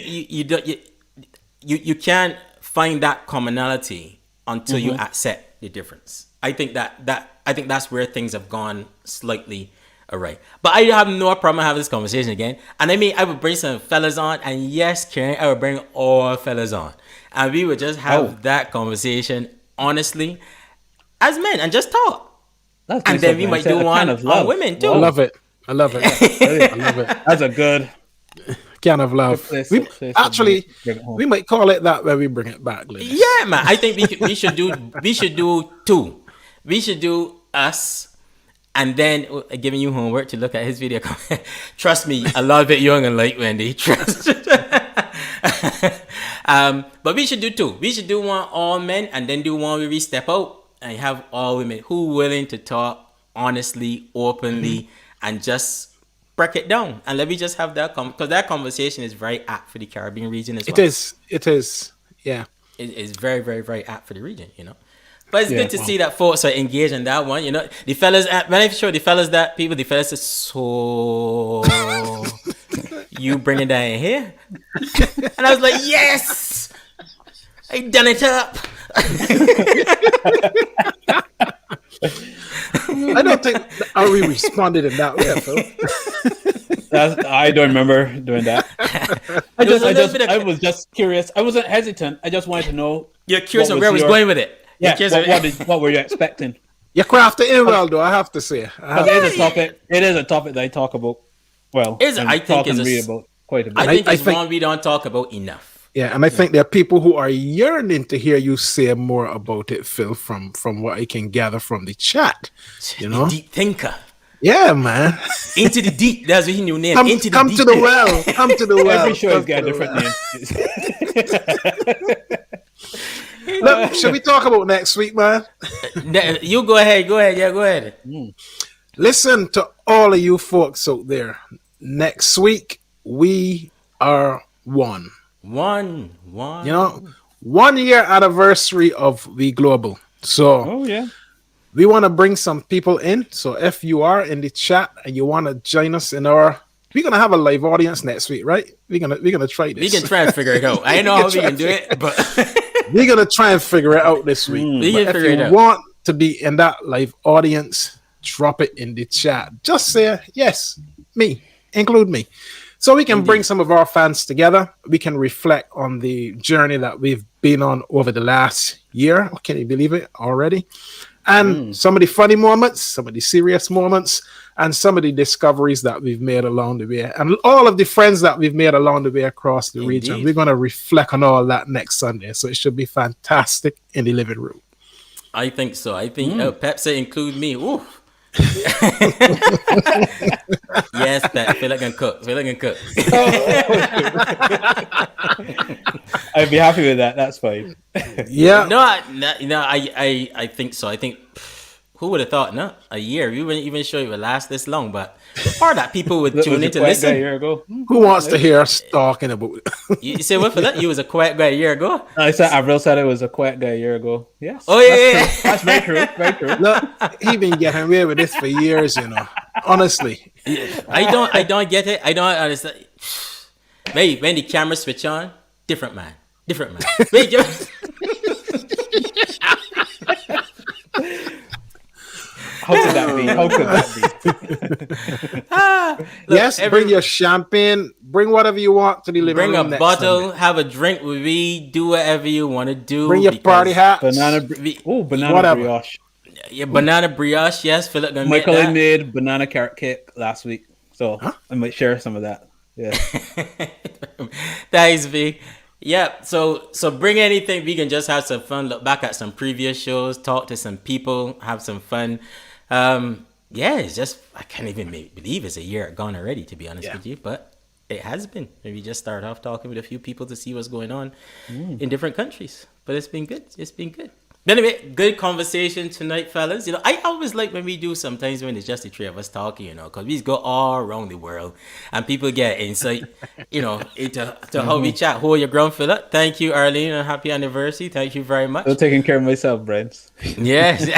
you can't find that commonality until you accept the difference. I think that's where things have gone slightly awry. But I have no problem having this conversation again. And I mean, I would bring some fellas on, and yes, Karen, I would bring all fellas on, and we would just have that conversation honestly as men and just talk. And then we might do one on women too. I love it. I love it. I love it. That's a good kind of love. We might call it that when we bring it back later. Yeah, man. I think we should do two. We should do us, and then giving you homework to look at his video. Trust me, a lot of it young and like Wendy. Trust. But we should do two. We should do one all men, and then do one where we step out and have all women who willing to talk honestly, openly, and just break it down. And let me just have that because that conversation is very apt for the Caribbean region as well. It is. Yeah. It is very, very, very apt for the region, you know. But it's good to see that folks are engaged in that one, you know. The fellas, when I show the fellas are so you bringing that in here, and I was like, yes, I done it up. I don't think we responded in that way, Phil. I don't remember doing that. I was just curious. I wasn't hesitant. I just wanted to know. You're curious of where I was going with it. Yeah. What were you expecting? You crafted it well, though. I have to say. It is a topic. It is a topic that I talk about. Well, I think it's about quite a bit. I think one we don't talk about enough. Yeah, and I think there are people who are yearning to hear you say more about it, Phil, from what I can gather from the chat. You know? Deep thinker. Yeah, man. Into the deep. That's what he new name. Come to the well. Come to the well. Every show has got a different name. Look, should we talk about next week, man? You go ahead. Yeah, go ahead. Listen to all of you folks out there. Next week, we are one. One. You know, 1 year anniversary of We Global. So, we want to bring some people in. So, if you are in the chat and you want to join us we're gonna have a live audience next week, right? We're gonna try this. We can try and figure it out. I know how we can do it, but we're gonna try and figure it out this week. If you want to be in that live audience, drop it in the chat. Just say yes, me, include me. So we can bring some of our fans together. We can reflect on the journey that we've been on over the last year. Oh, can you believe it already? And some of the funny moments, some of the serious moments, and some of the discoveries that we've made along the way. And all of the friends that we've made along the way across the region. We're going to reflect on all that next Sunday. So it should be fantastic in the living room. I think so. I think Pep said include me. Ooh. Yes, Pep. Feel like I can cook. I'd be happy with that. That's fine. Yeah. I think so. I think who would have thought? No, a year. We wouldn't even sure it would last this long. But or that people would tune in to listen. A year ago. Who wants to hear us talking about it? You say what for that? You was a quiet guy a year ago. I said Avril said it was a quiet guy a year ago. Yes. Oh yeah. That's very true. Very true. Look, he been getting away with this for years, you know. Honestly, I don't get it. I don't understand. Maybe when the camera switch on, different man. Wait, How could that be? Yes, bring your champagne. Bring whatever you want to the living room. Bring a bottle, Sunday. Have a drink with me. Do whatever you want to do. Bring your party hat. Banana brioche. Yeah, banana brioche. Yes, Philip. Michael and made banana carrot cake last week, so I might share some of that. Yeah. Thanks, V. Yeah, so bring anything. We can just have some fun. Look back at some previous shows. Talk to some people. Have some fun. It's just I can't even believe it's a year gone already. To be honest with you, but it has been. Maybe just start off talking with a few people to see what's going on in different countries. But it's been good. But anyway, good conversation tonight, fellas. You know, I always like when we do sometimes when it's just the three of us talking, you know, because we go all around the world and people get insight, you know, into how we chat. Hold your ground, Philip. Thank you, Arlene, and happy anniversary. Thank you very much. I'm taking care of myself, Brent. Yes.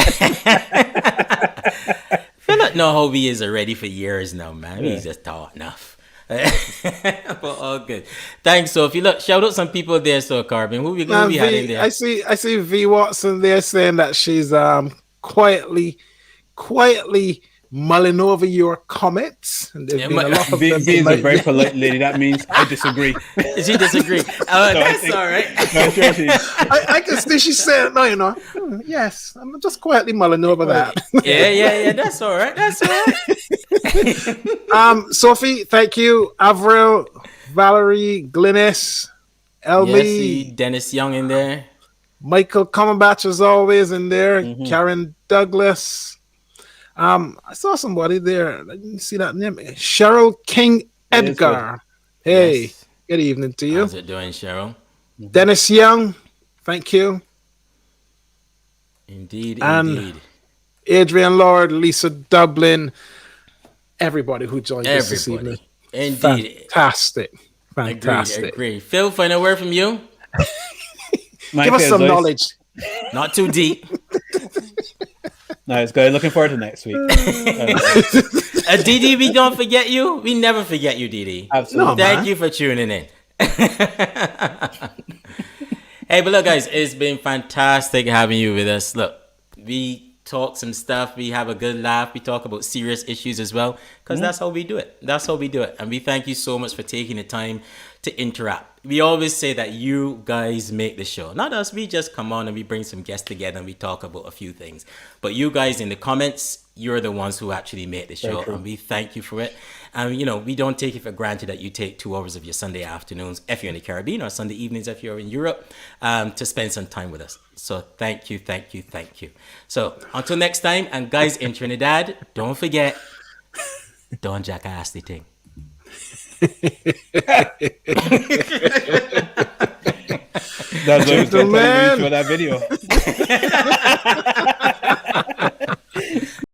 Philip know how we is already for years now, man. We just talk enough. But all good. Thanks, Sophie. Look, shout out some people there, so Carbon. Who we Man, had in there? I see V Watson there saying that she's quietly mulling over your comments. And there's been a lot of V them is a tonight. very polite lady. That means I disagree. She disagree. Oh, that's all right. I can see she's saying no, you know. Yes, I'm just quietly mulling over that. Yeah. That's all right. That's all right. Sophie, thank you. Avril, Valerie, Glynis, LB, see Dennis Young in there. Michael Cumberbatch is always in there. Mm-hmm. Karen Douglas. I saw somebody there. I didn't see that name. Cheryl King Edgar. Hey, Yes. Good evening to you. How's it doing, Cheryl? Dennis Young, thank you. Indeed. Adrian Lord, Lisa Dublin, everybody who joined us this evening. Indeed. Fantastic. Agreed. Phil, final word from you? Give us some knowledge. Not too deep. Nice, guys. Looking forward to next week. DD, we don't forget you. We never forget you, DD. Absolutely. Thank you for tuning in. Hey, but look, guys, it's been fantastic having you with us. Look, we talk some stuff. We have a good laugh. We talk about serious issues as well, because that's how we do it. And we thank you so much for taking the time to interact. We always say that you guys make the show. Not us. We just come on and we bring some guests together and we talk about a few things. But you guys in the comments, you're the ones who actually make the show. And we thank you for it. And, we don't take it for granted that you take 2 hours of your Sunday afternoons, if you're in the Caribbean, or Sunday evenings, if you're in Europe, to spend some time with us. So thank you. So until next time, and guys in Trinidad, don't forget, don't jackass the thing. That's what I was going to tell you when you show that video.